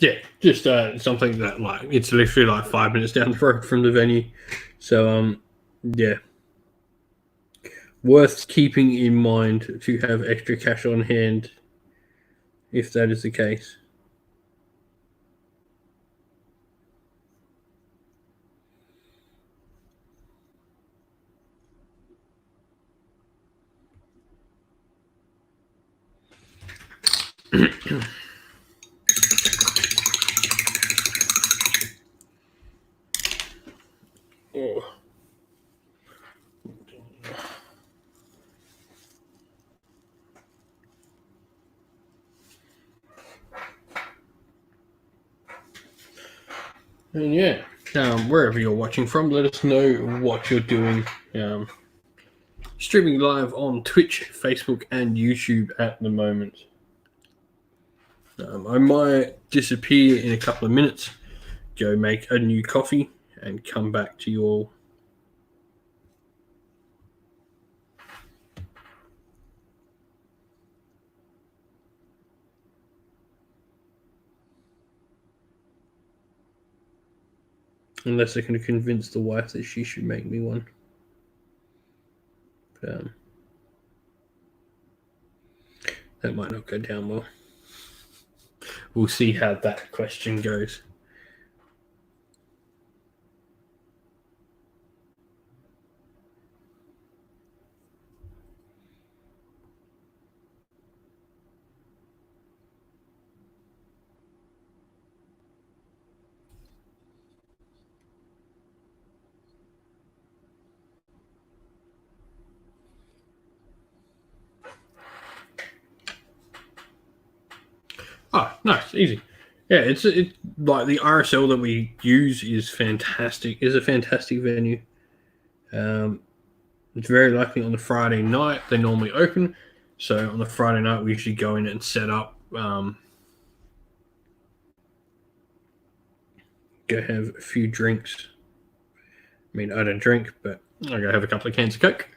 Yeah, just something that like it's literally like 5 minutes down the road from the venue. So yeah, worth keeping in mind to have extra cash on hand if that is the case. Oh. And yeah, wherever you're watching from, let us know what you're doing. Streaming live on Twitch, Facebook, and YouTube at the moment. I might disappear in a couple of minutes, go make a new coffee, and come back to you all. Unless I can convince the wife that she should make me one. That might not go down well. We'll see how that question goes. Oh, nice, easy. Yeah, it's like the RSL that we use is fantastic. Is a fantastic venue. It's very likely on the Friday night they normally open. So on the Friday night we usually go in and set up. Go have a few drinks. I mean, I don't drink, but I go have a couple of cans of Coke.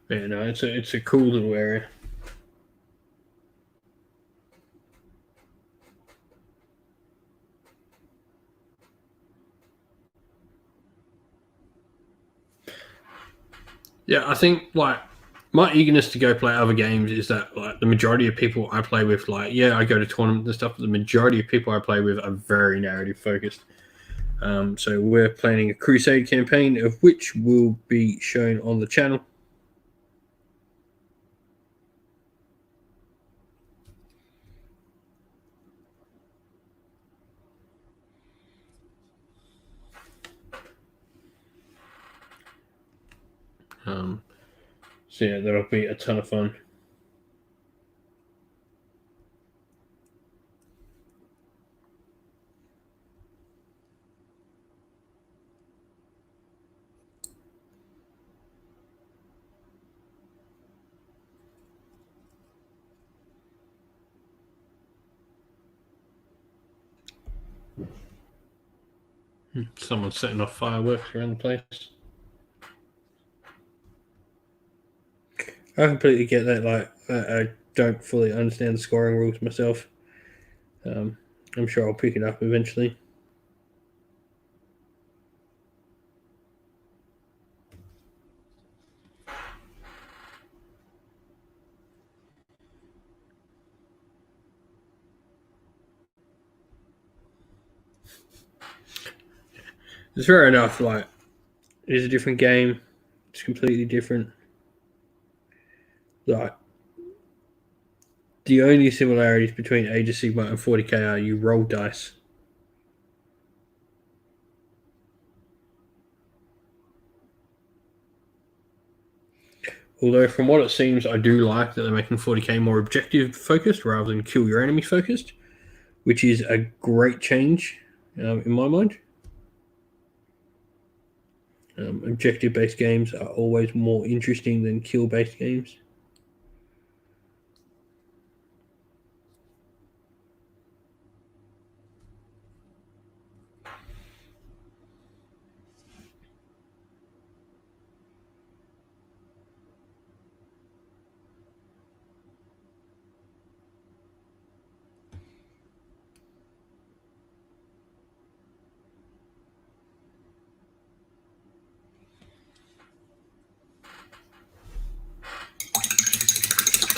Yeah, no, it's a cool little area. Yeah, I think like my eagerness to go play other games is that like the majority of people I play with, like yeah, I go to tournaments and stuff, but the majority of people I play with are very narrative focused. So we're planning a Crusade campaign, of which will be shown on the channel. So yeah, that'll be a ton of fun. Someone's setting off fireworks around the place. I completely get that. Like, I don't fully understand the scoring rules myself. I'm sure I'll pick it up eventually. It's fair enough. Like, it is a different game. It's completely different. Like, the only similarities between Age of Sigma and 40k are you roll dice. Although, from what it seems, I do like that they're making 40k more objective focused rather than kill your enemy focused, which is a great change in my mind. Objective based games are always more interesting than kill based games.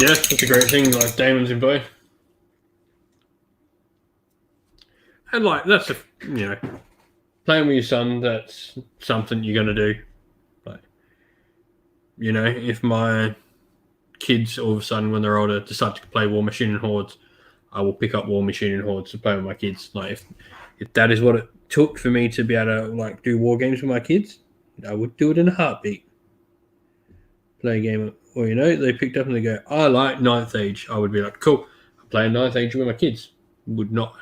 Yeah, that's a great thing. Like Damon's in both, and like that's playing with your son. That's something you're gonna do. Like if my kids all of a sudden when they're older decide to play War Machine and Hordes, I will pick up War Machine and Hordes to play with my kids. Like if that is what it took for me to be able to like do war games with my kids, I would do it in a heartbeat. Play a game, or they picked up and they go, "I like Ninth Age." I would be like, "Cool, I'm playing Ninth Age with my kids." Would not.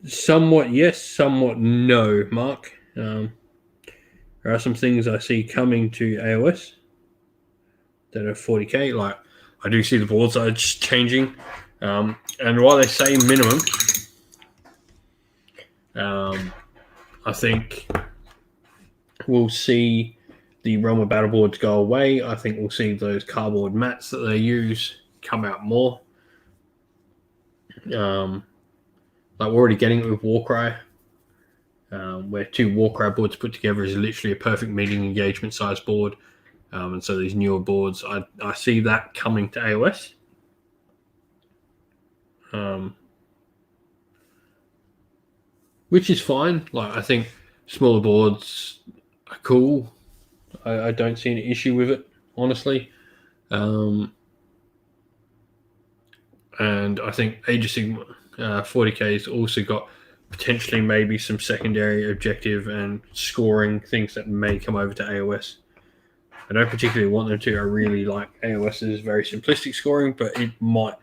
Somewhat yes, somewhat no, Mark. There are some things I see coming to AOS that are 40k. Like I do see the board size changing, and while they say minimum, I think we'll see the Realm of Battle boards go away. I think we'll see those cardboard mats that they use come out more. Like we're already getting it with Warcry, where 2 Warcry boards put together is literally a perfect meeting engagement size board. And so these newer boards, I see that coming to AOS. Which is fine. Like I think smaller boards are cool. I don't see an issue with it, honestly. And I think Age of Sigma 40k has also got potentially maybe some secondary objective and scoring things that may come over to AOS. I don't particularly want them to. I really like AOS's very simplistic scoring, but it might.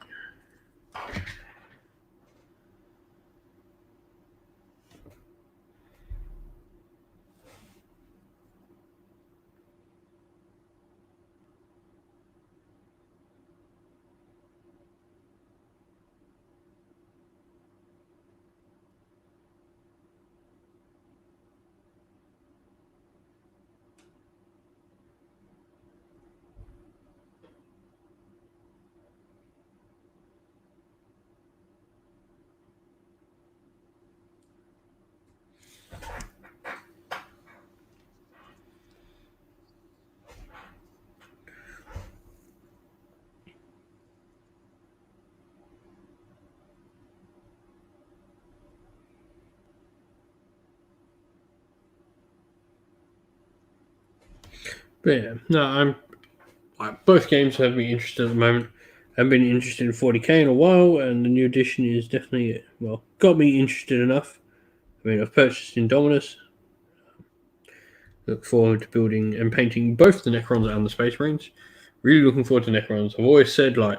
But yeah, no, I'm like both games have me interested at the moment. I've been interested in 40k in a while, and the new edition is definitely got me interested enough. I mean, I've purchased Indominus. Look forward to building and painting both the Necrons and the Space Marines. Really looking forward to Necrons. I've always said like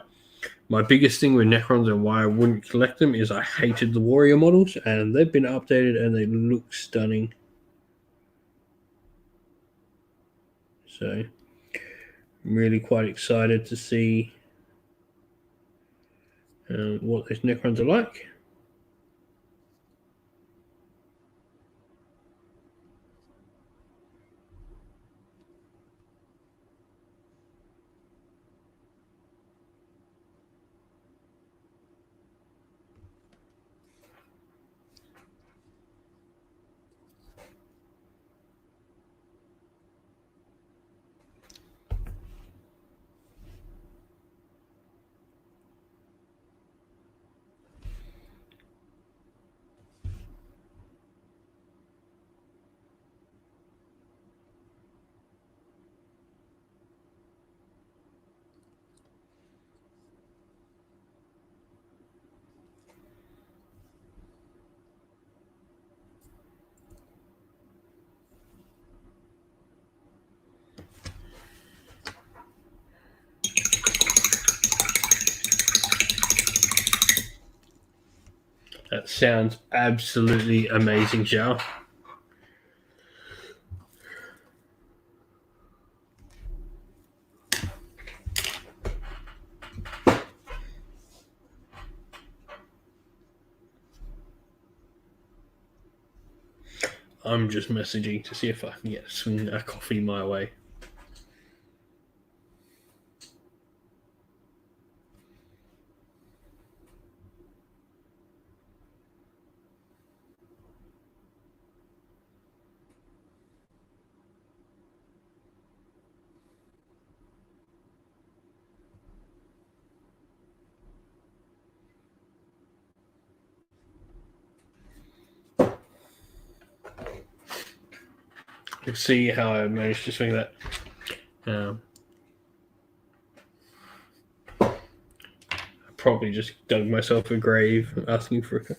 my biggest thing with Necrons and why I wouldn't collect them is I hated the warrior models, and they've been updated and they look stunning. So I'm really quite excited to see what those necrons are like. That sounds absolutely amazing, Xiao. I'm just messaging to see if I can get swing a coffee my way. Let's see how I managed to swing that. I probably just dug myself a grave asking for a.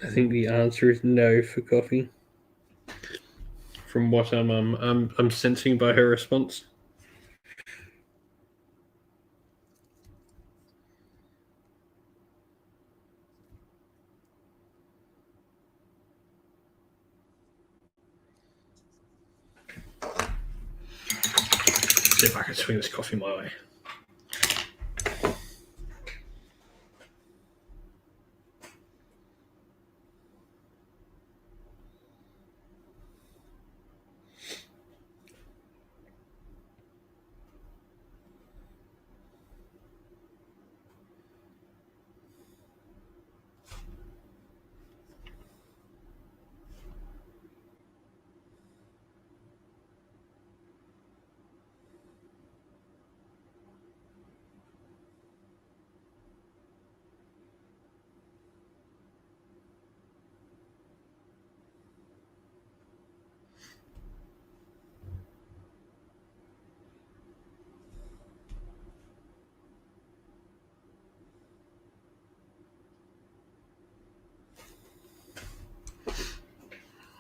I think the answer is no for coffee. From what I'm sensing by her response. See if I can swing this coffee my way.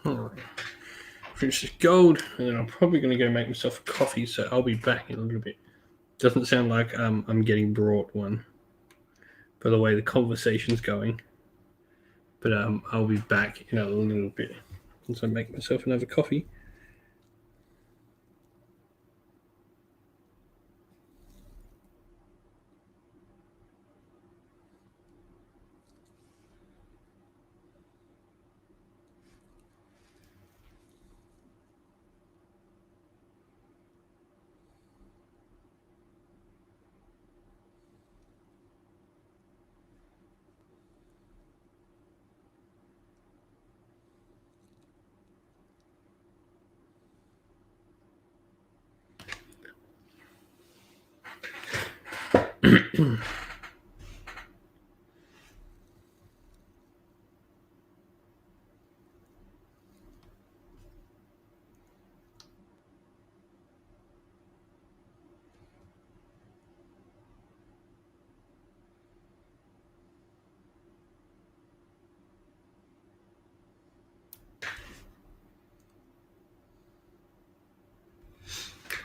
Alright. Finish this gold, and then I'm probably going to go make myself a coffee, so I'll be back in a little bit. Doesn't sound like I'm getting brought one by the way the conversation's going. But I'll be back in a little bit once I make myself another coffee.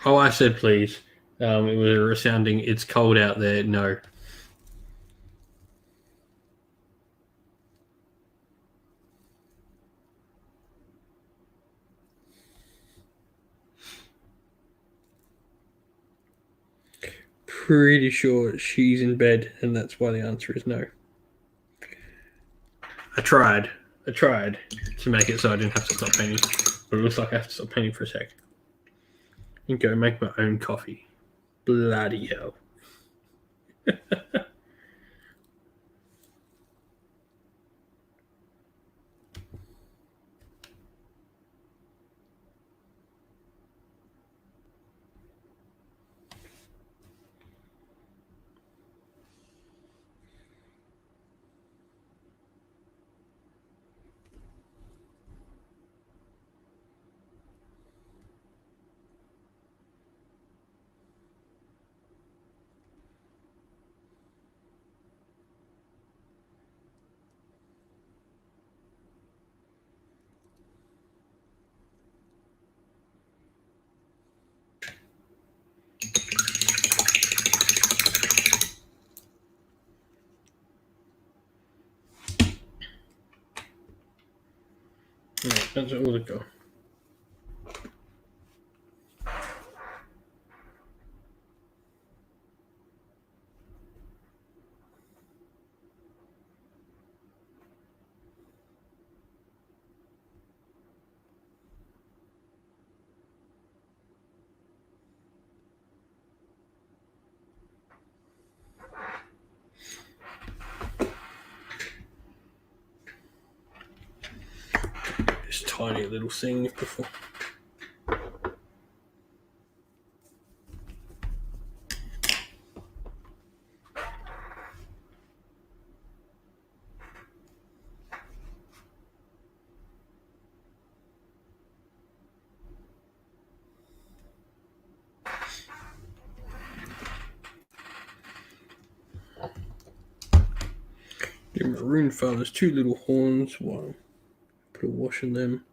Oh, I said please. It was a resounding, it's cold out there. No. Pretty sure she's in bed, and that's why the answer is no. I tried to make it so I didn't have to stop painting, but it looks like I have to stop painting for a sec and go make my own coffee. Bloody hell. Right, that's all it go. This tiny little thing before. The maroon father's two little horns. One, put a wash in them.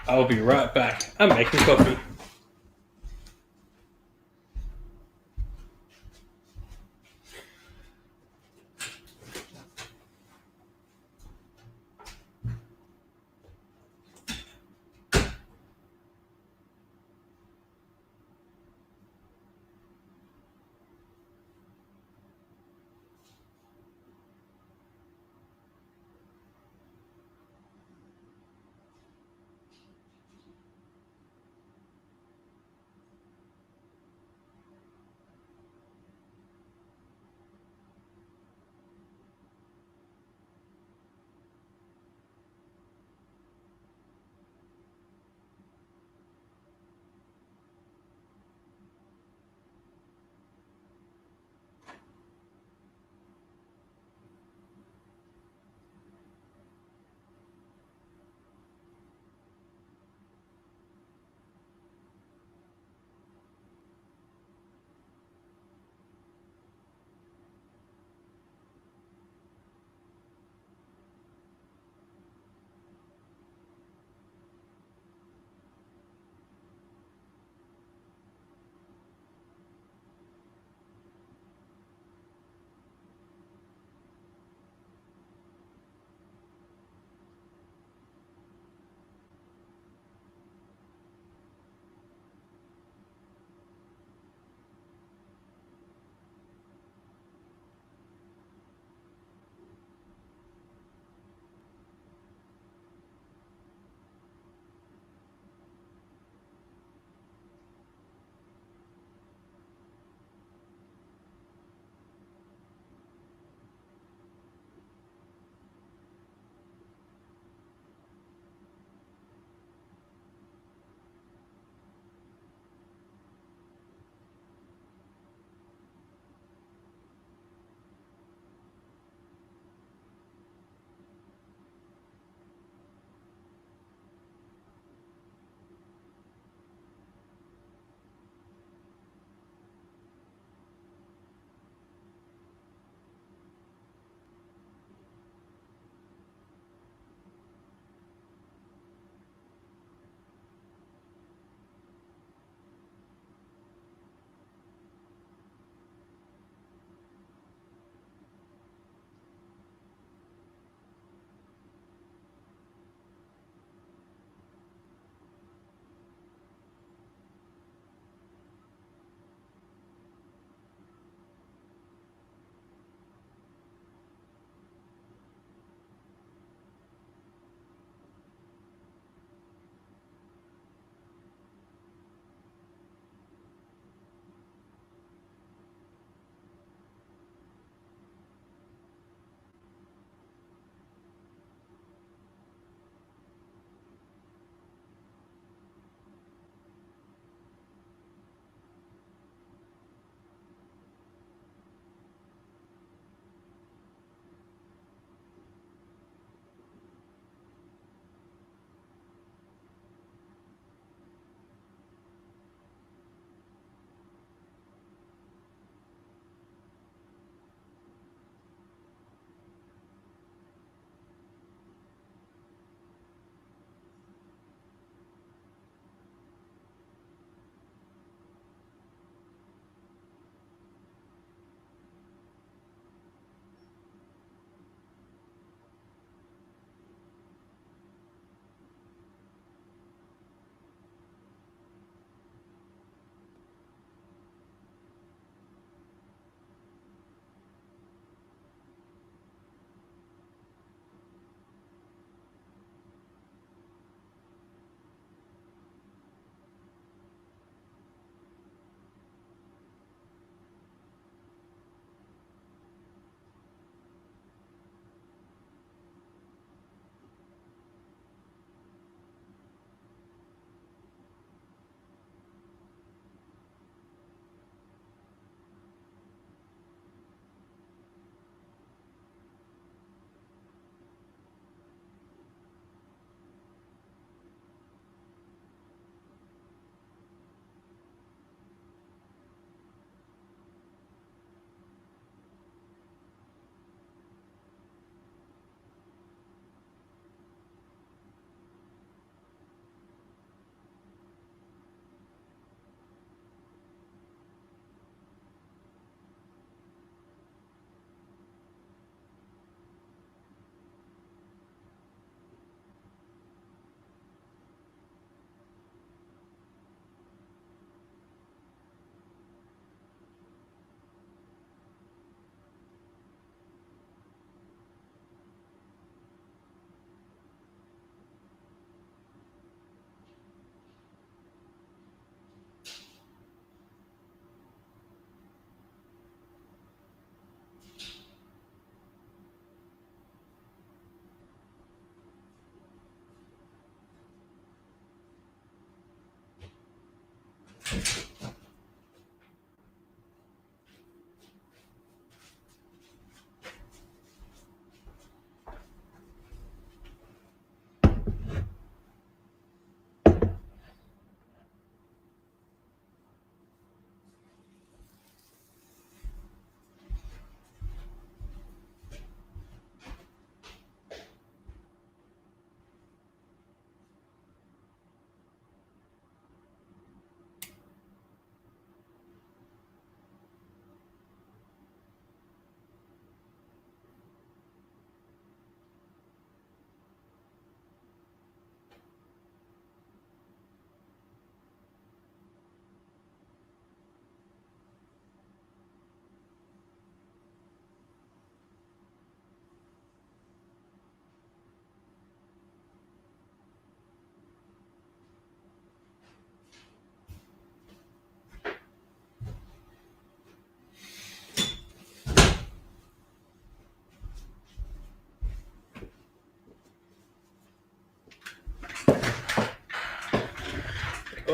I'll be right back. I'm making coffee.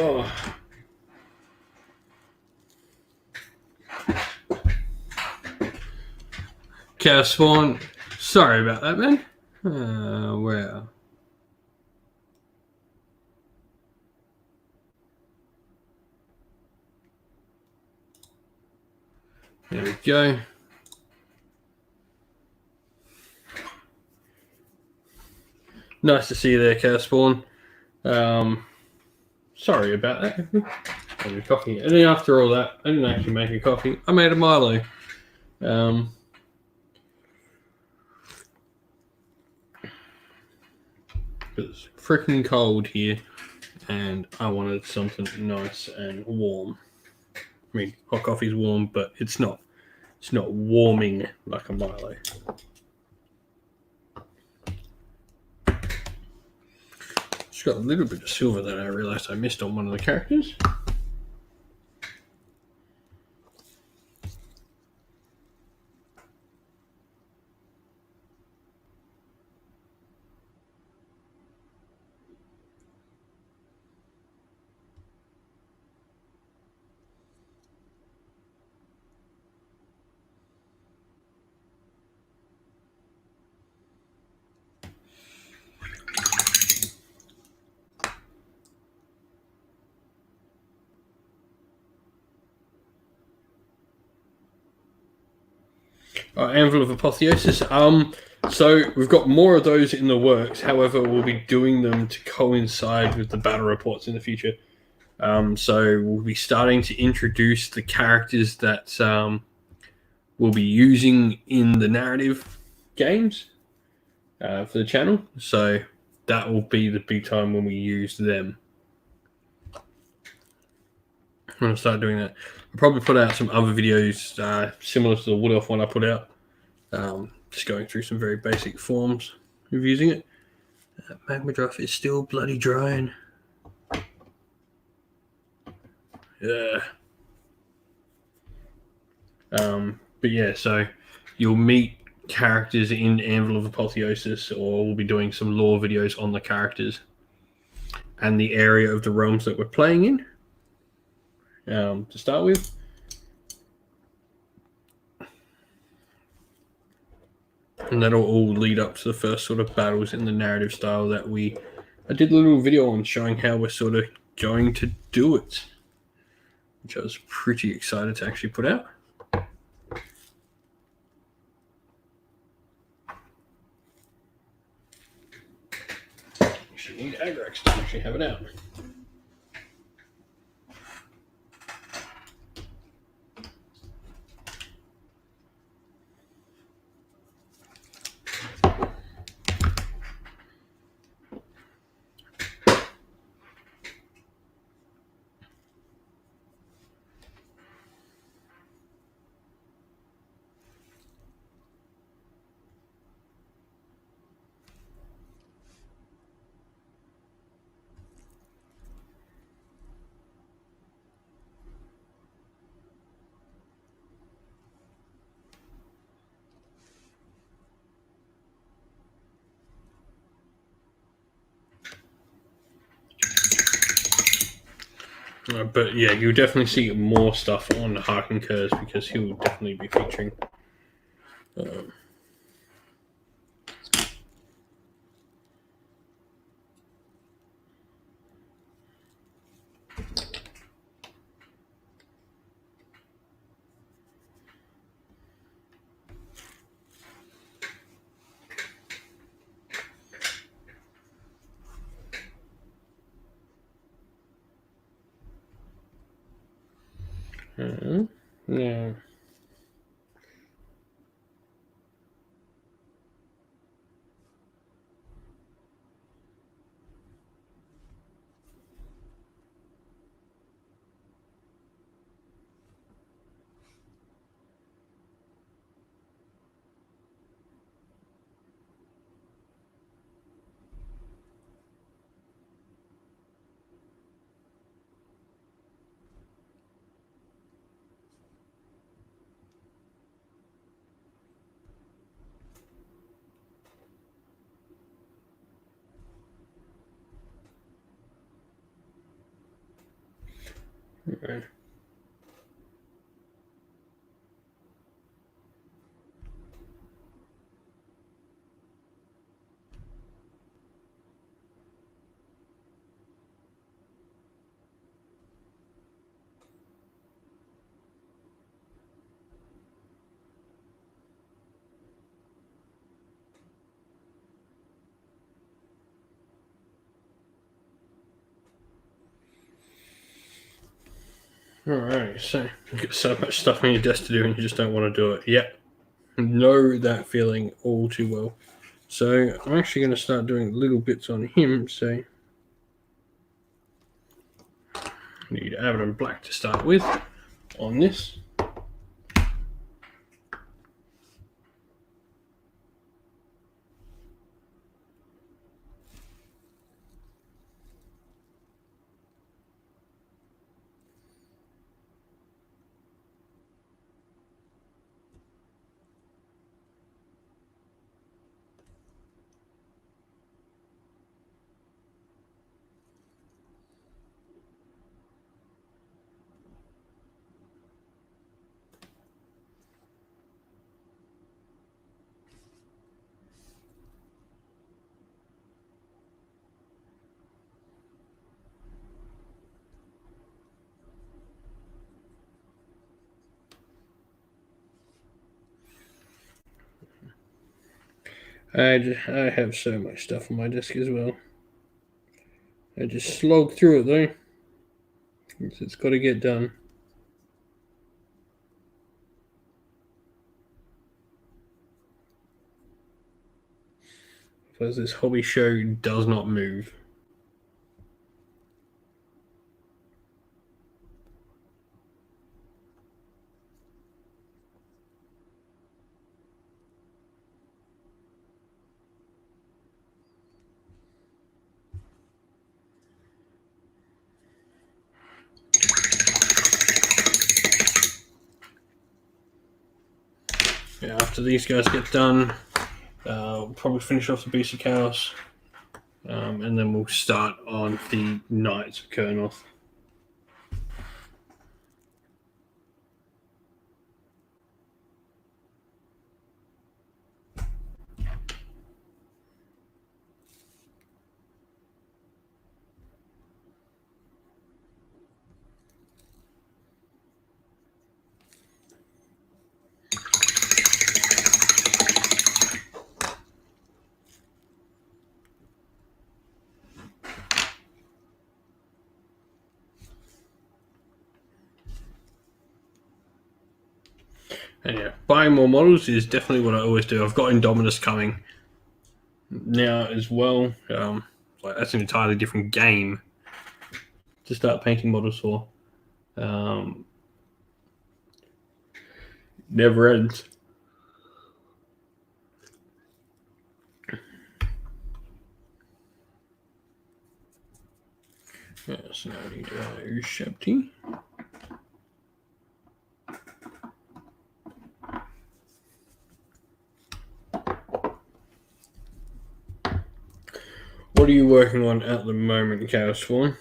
Oh. Chaos Spawn. Sorry about that, man. Where? There we go. Nice to see you there, Chaos Spawn. Sorry about that. I made coffee. And then after all that, I didn't actually make a coffee. I made a Milo. It's freaking cold here, and I wanted something nice and warm. I mean, hot coffee's warm, but it's not. It's not warming like a Milo. It's got a little bit of silver that I realised I missed on one of the characters. Anvil of Apotheosis. So we've got more of those in the works. However, we'll be doing them to coincide with the battle reports in the future. So we'll be starting to introduce the characters that we'll be using in the narrative games for the channel. So that will be the big time when we use them. I'm going to start doing that. I'll probably put out some other videos similar to the Wood Elf one I put out. Just going through some very basic forms of using it. Magma Draft is still bloody drying. Yeah. But yeah, so you'll meet characters in Anvil of Apotheosis, or we'll be doing some lore videos on the characters and the area of the realms that we're playing in to start with. And that'll all lead up to the first sort of battles in the narrative style that I did a little video on showing how we're sort of going to do it, which I was pretty excited to actually put out. Actually need Agrax to actually have it out. But yeah, you'll definitely see more stuff on Harkin Kurz because he'll definitely be featuring. Yeah. Right. Alright, so you've got so much stuff on your desk to do and you just don't want to do it. Yep. Know that feeling all too well. So I'm actually going to start doing little bits on him. So I need Abaddon Black to start with on this. I have so much stuff on my desk as well. I just slog through it though. It's got to get done. Because this hobby show does not move. Yeah, after these guys get done, we'll probably finish off the Beast of Chaos, and then we'll start on the Knights of Kurnoth. And yeah, buying more models is definitely what I always do. I've got Indominus coming now as well. That's an entirely different game to start painting models for. Never ends. Yeah, so now I need Shepty. What are you working on at the moment, Chaos Form?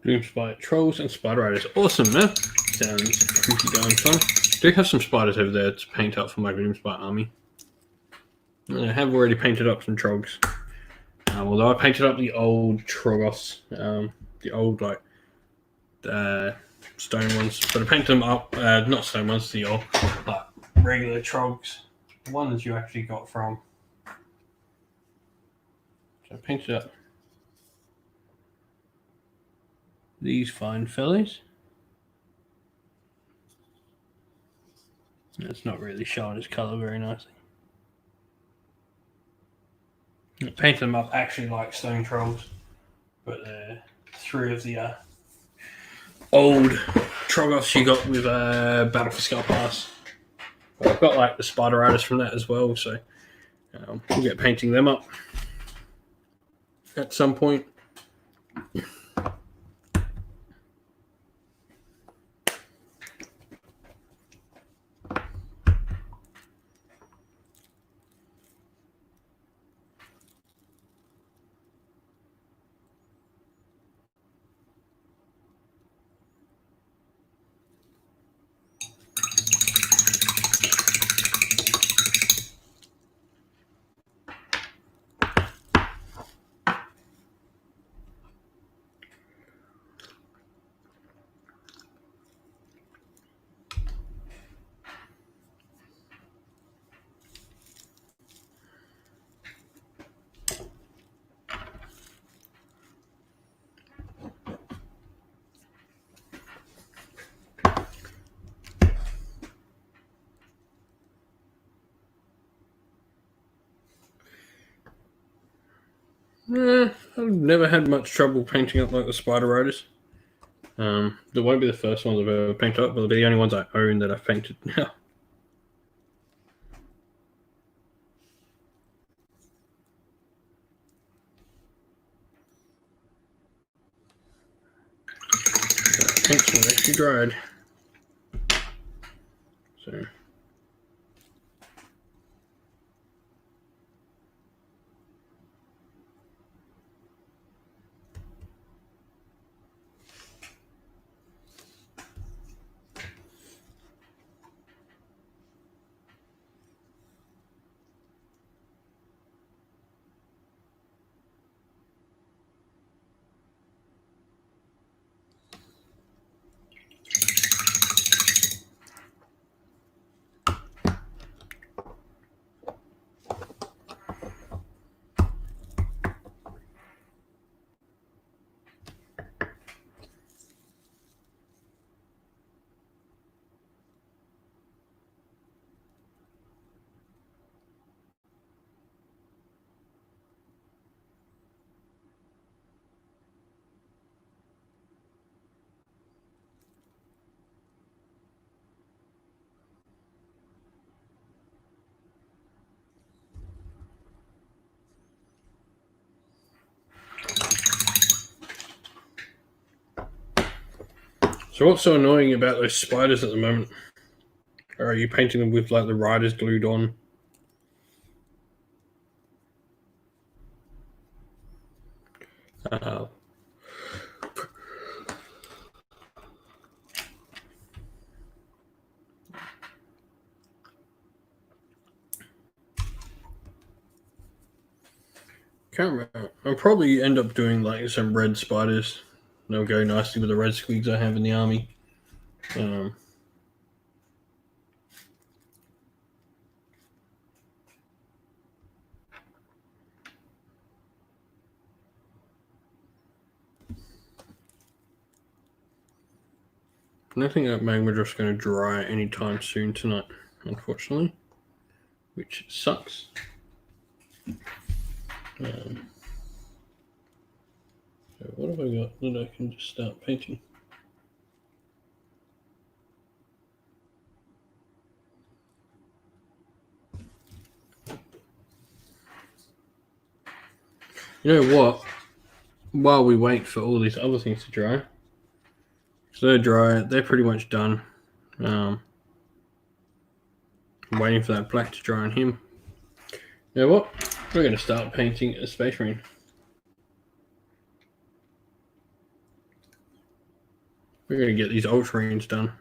Doom Spider Trolls and Spider Riders. Awesome, man. Sounds pretty darn fun. Do have some spiders over there to paint up for my Doom Spider army. I have already painted up some Trogs. Although I painted up the old Trogos, the old like stone ones, but I painted them up, not stone ones, the old like regular Trogs, the ones you actually got from. So I painted up these fine fellas. It's not really showing its colour very nicely. I painted them up actually like stone trolls, but they're 3 of the old Trogos you got with Battle for Skull Pass. But I've got like the Spider Riders from that as well, so we'll get painting them up at some point. I've never had much trouble painting up like the Spider Riders. They won't be the first ones I've ever painted up, but they'll be the only ones I own that I've painted now. Paints are actually dried. So what's so annoying about those spiders at the moment? Or are you painting them with like the riders glued on? Can't remember. I'll probably end up doing like some red spiders. They'll go nicely with the red squigs I have in the army. I don't think that magma drift's going to dry anytime soon tonight, unfortunately, which sucks. So what have I got that I can just start painting? You know what? While we wait for all these other things to dry, so they're dry, they're pretty much done. I'm waiting for that black to dry on him. You know what? We're going to start painting a Space Marine. we're going to get these ultramarines done.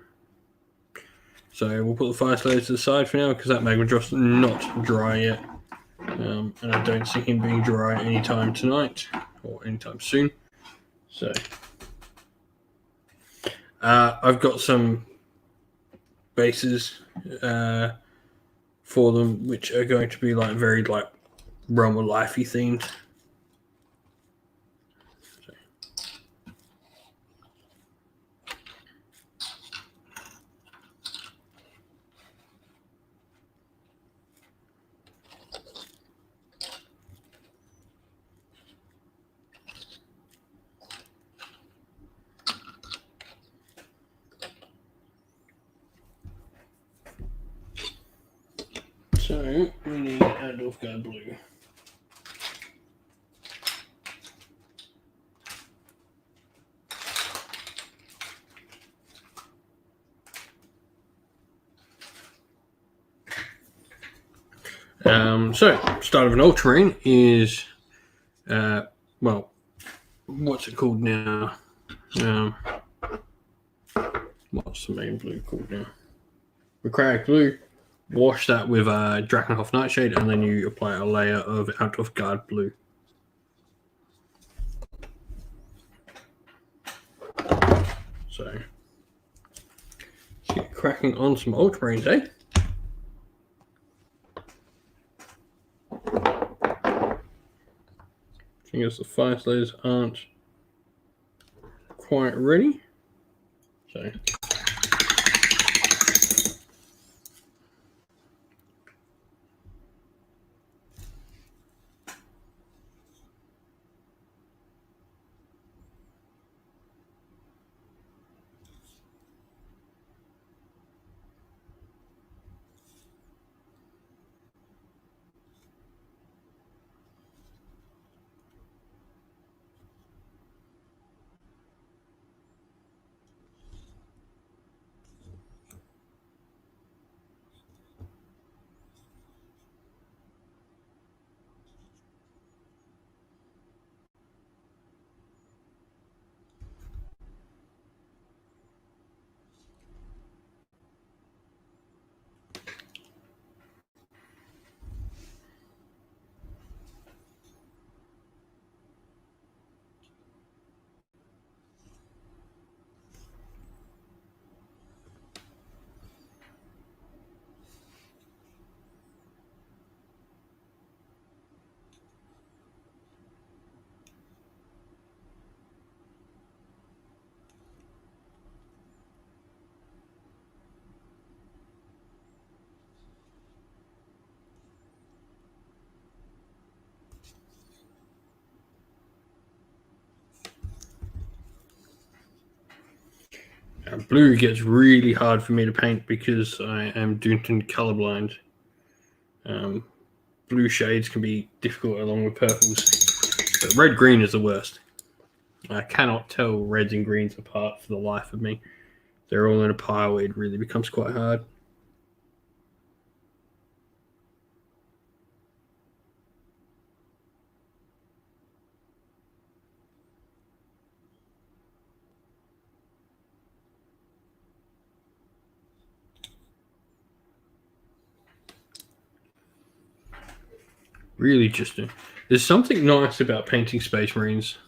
So we'll put the fire slayer to the side for now because that magma drop's not dry yet. And I don't see him being dry anytime tonight or anytime soon. So I've got some bases for them which are going to be like very like Realm of Lifey themed. So we need Adolf Guard Blue. So start of an ultramarine is well, what's it called now? What's the main blue called now? Recrack Blue. Wash that with Drakenhof Nightshade, and then you apply a layer of Adolf Guard Blue. So let's get cracking on some ultramarines, eh? I guess the fire slayers aren't quite ready. So blue gets really hard for me to paint because I am Doonton colorblind. Blue shades can be difficult along with purples, but red-green is the worst. I cannot tell reds and greens apart for the life of me. They're all in a pile. It really becomes quite hard. Really just there's something nice about painting Space Marines.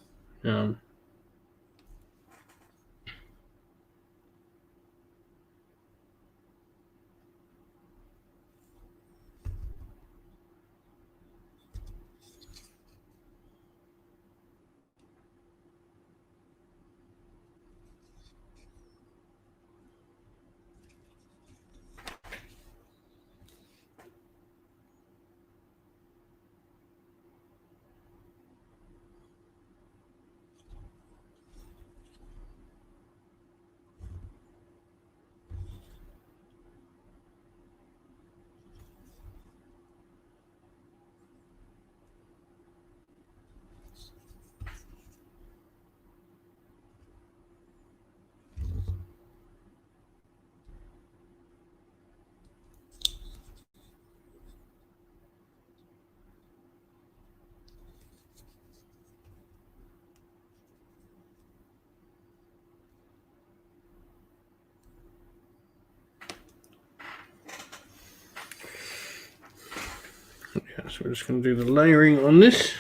Yeah, so we're just going to do the layering on this.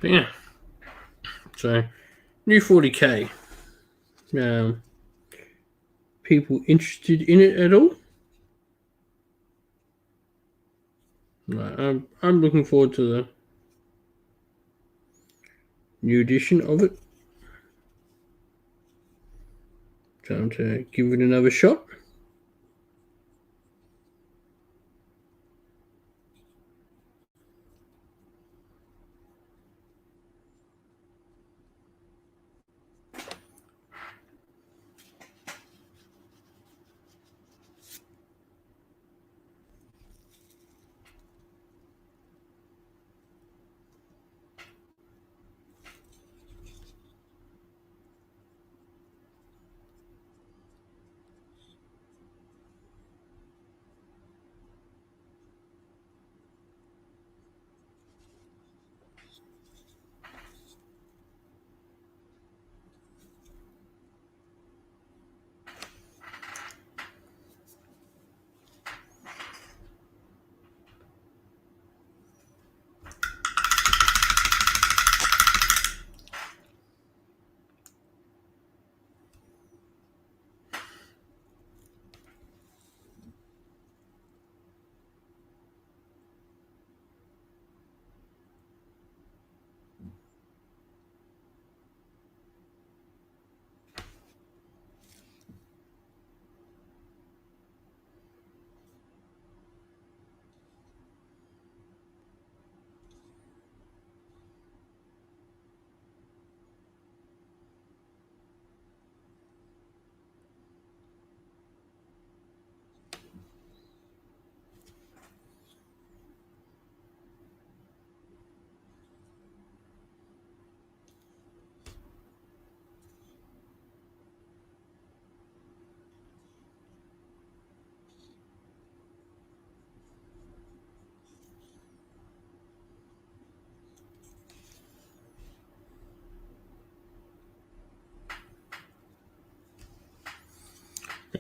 But yeah, so new 40k. People interested in it at all? Right, I'm looking forward to the new edition of it. Time to give it another shot.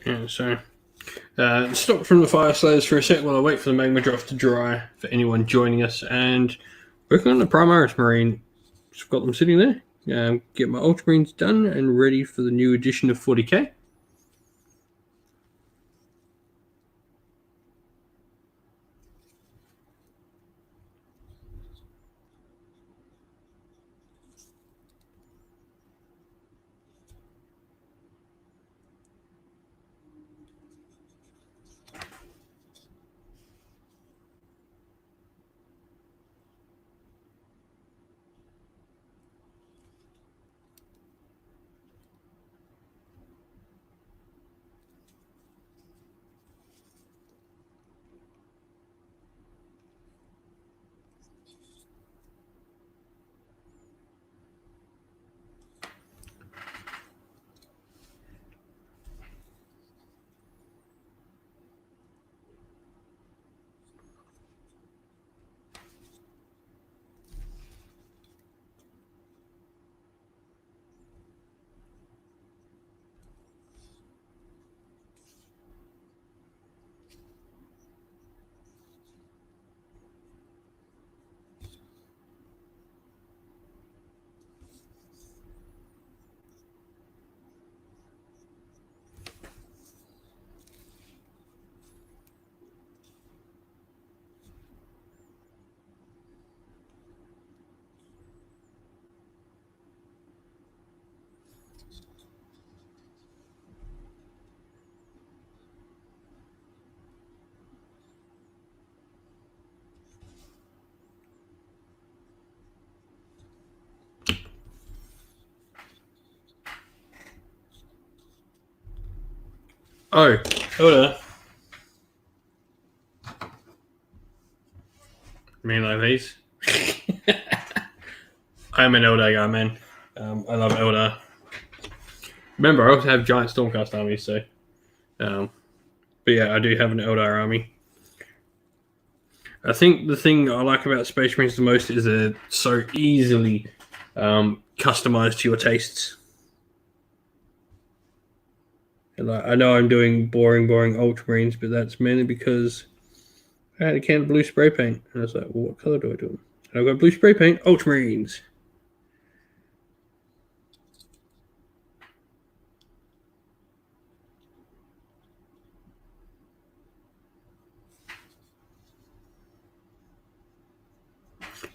Yeah, so stop from the fire slayers for a sec while I wait for the magma draft to dry for anyone joining us, and working on the Primaris Marine. Just got them sitting there. Get my Ultramarines done and ready for the new edition of 40k. Oh, Elder. Me like these. I'm an Elder guy, man. I love Elder. Remember, I also have giant Stormcast armies, so. But yeah, I do have an Eldar army. I think the thing I like about Space Marines the most is they're so easily customized to your tastes. And like, I know I'm doing boring Ultramarines, but that's mainly because I had a can of blue spray paint. And I was like, well, what color do I do? And I've got blue spray paint, Ultramarines.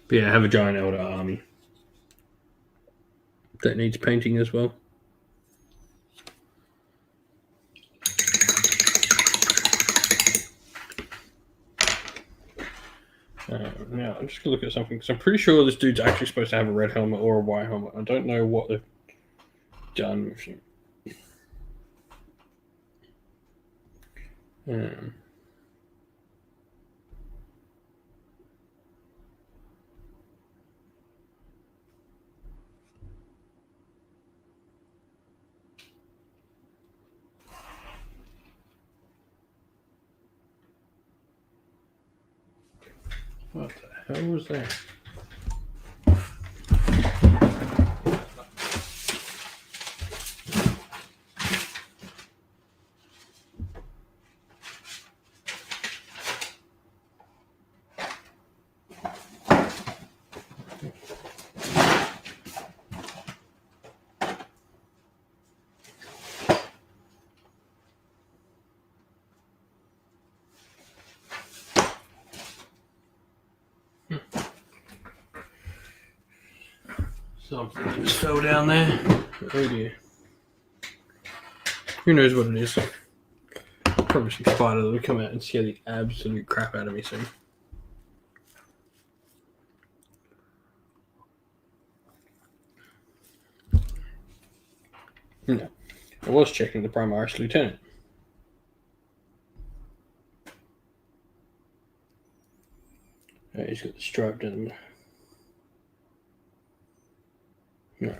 But yeah, I have a giant Eldar army that needs painting as well. Now, I'm just going to look at something, because I'm pretty sure this dude's actually supposed to have a red helmet or a white helmet. I don't know what they've done with him. What the hell was that? Something just fell down there. Oh dear. Who knows what it is? Probably some spider that will come out and scare the absolute crap out of me soon. No. I was checking the Primaris Lieutenant. Oh, he's got the stripe down there. No.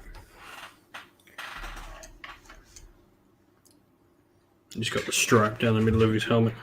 He's got the stripe down the middle of his helmet.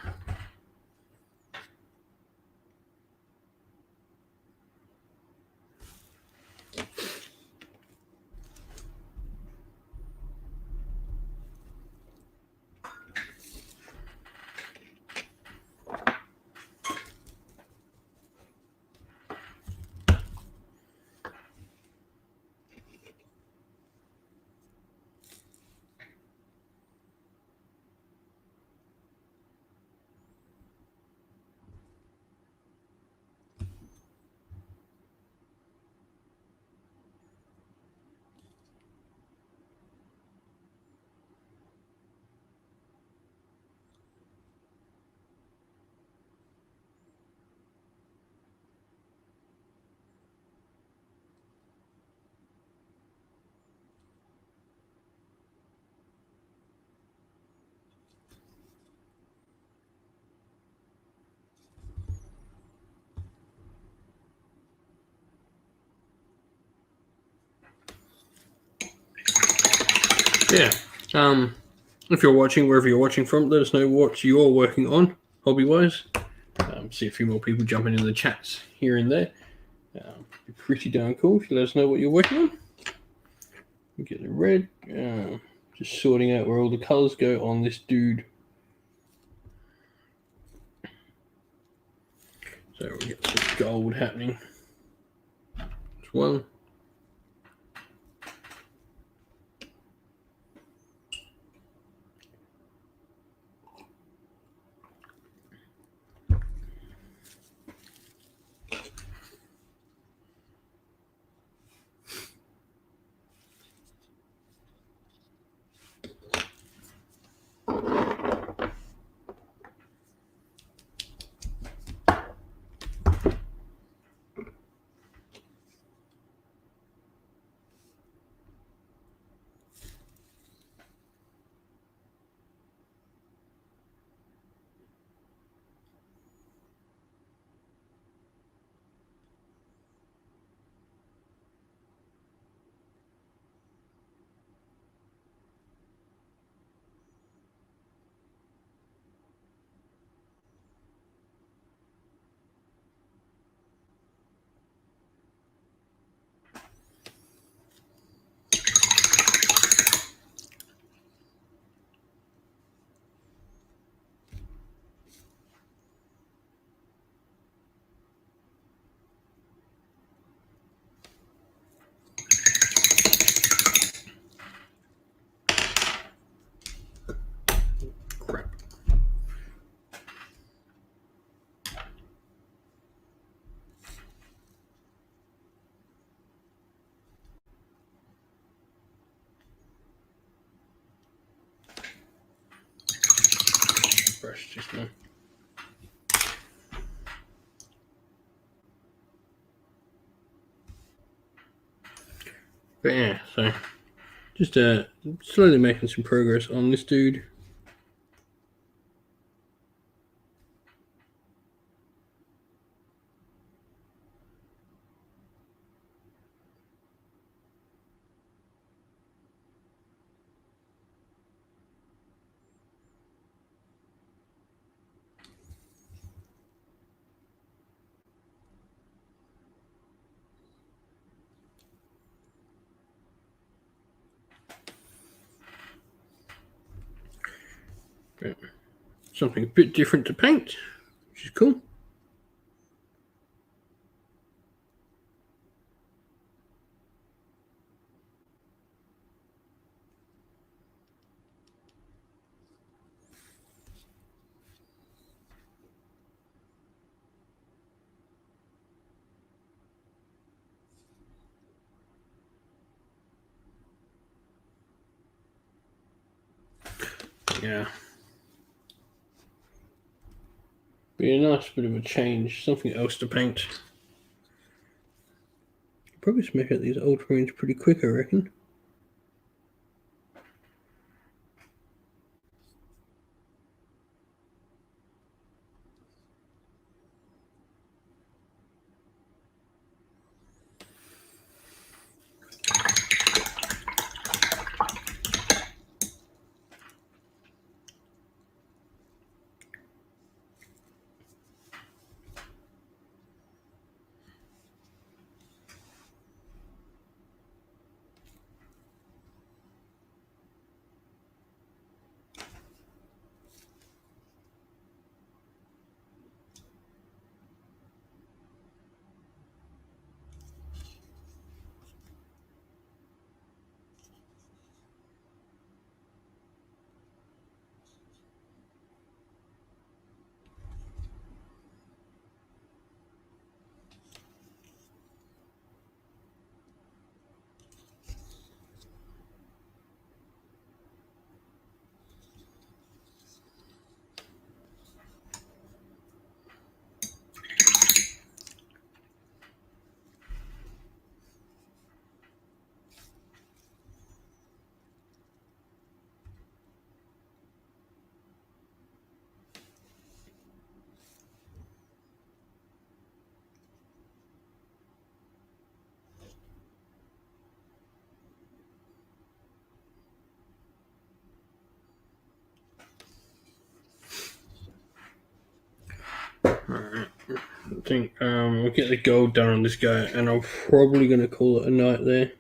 Yeah. If you're watching, wherever you're watching from, let us know what you're working on, hobby-wise. See a few more people jumping in the chats here and there. Be pretty darn cool if you let us know what you're working on. We get the red. Just sorting out where all the colors go on this dude. So we get some gold happening as well. brush just now. But yeah, so just slowly making some progress on this dude. But something a bit different to paint, which is cool. Yeah. Be a nice bit of a change, something else to paint. Probably smash out these ultramarines pretty quick, I reckon. Alright. I think we'll get the gold done on this guy, and I'm probably going to call it a night there.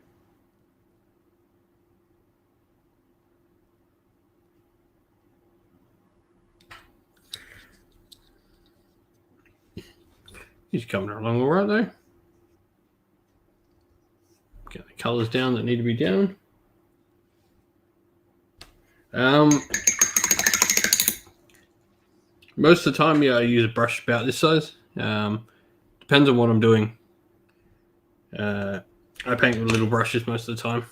He's coming along all right though. Get the colours down that need to be down. Most of the time, yeah, I use a brush about this size. Depends on what I'm doing. I paint with little brushes most of the time.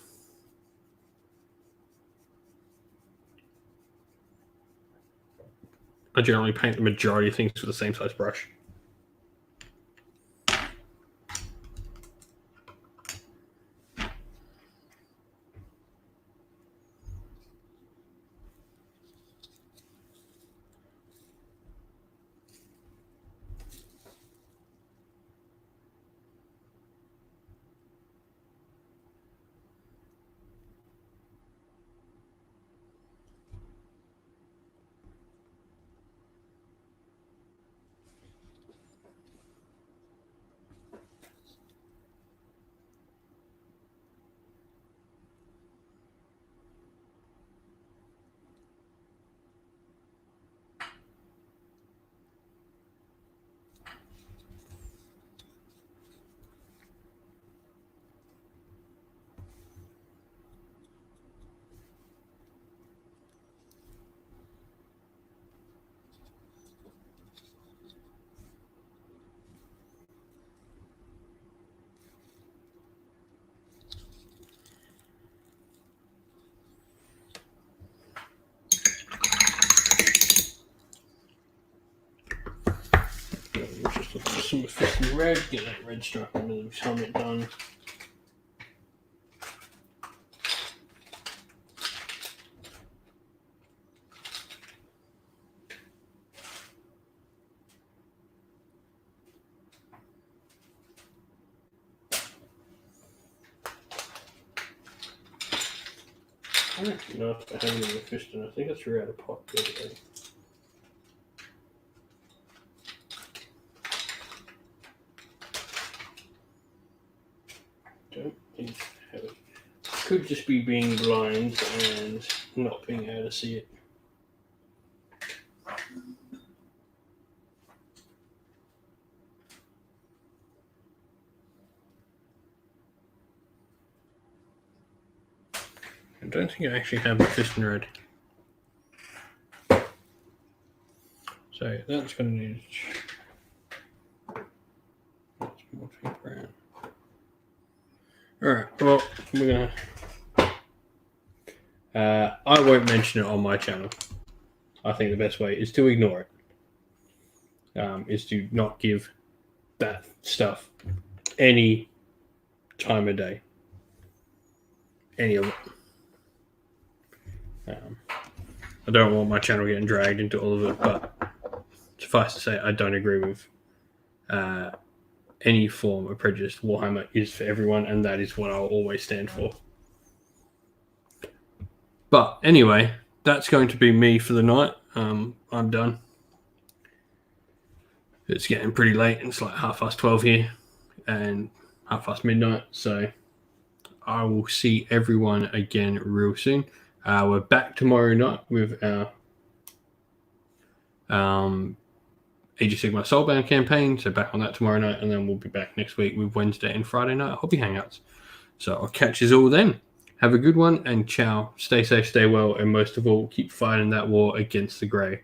I generally paint the majority of things with the same size brush. some fisting red, get that red stripe under the helmet done. I don't actually know if I have any fisting. I think I threw out a pot the other day. Don't think I have it. Could just be being blind and not being able to see it. I don't think I actually have the fisting red. So that's going to need more paper out. Alright, well, we're gonna. I won't mention it on my channel. I think the best way is to ignore it. Is to not give that stuff any time of day. Any of it. I don't want my channel getting dragged into all of it, but suffice to say, I don't agree with any form of prejudice. Warhammer is for everyone, and that is what I'll always stand for. But anyway, that's going to be me for the night. I'm done. It's getting pretty late. It's like 12:30 here and midnight. So I will see everyone again real soon. We're back tomorrow night with our Age of Sigmar Soulbound campaign. So back on that tomorrow night, and then we'll be back next week with Wednesday and Friday night hobby hangouts. So I'll catch you all then. Have a good one, and ciao. Stay safe, stay well, and most of all, keep fighting that war against the grey.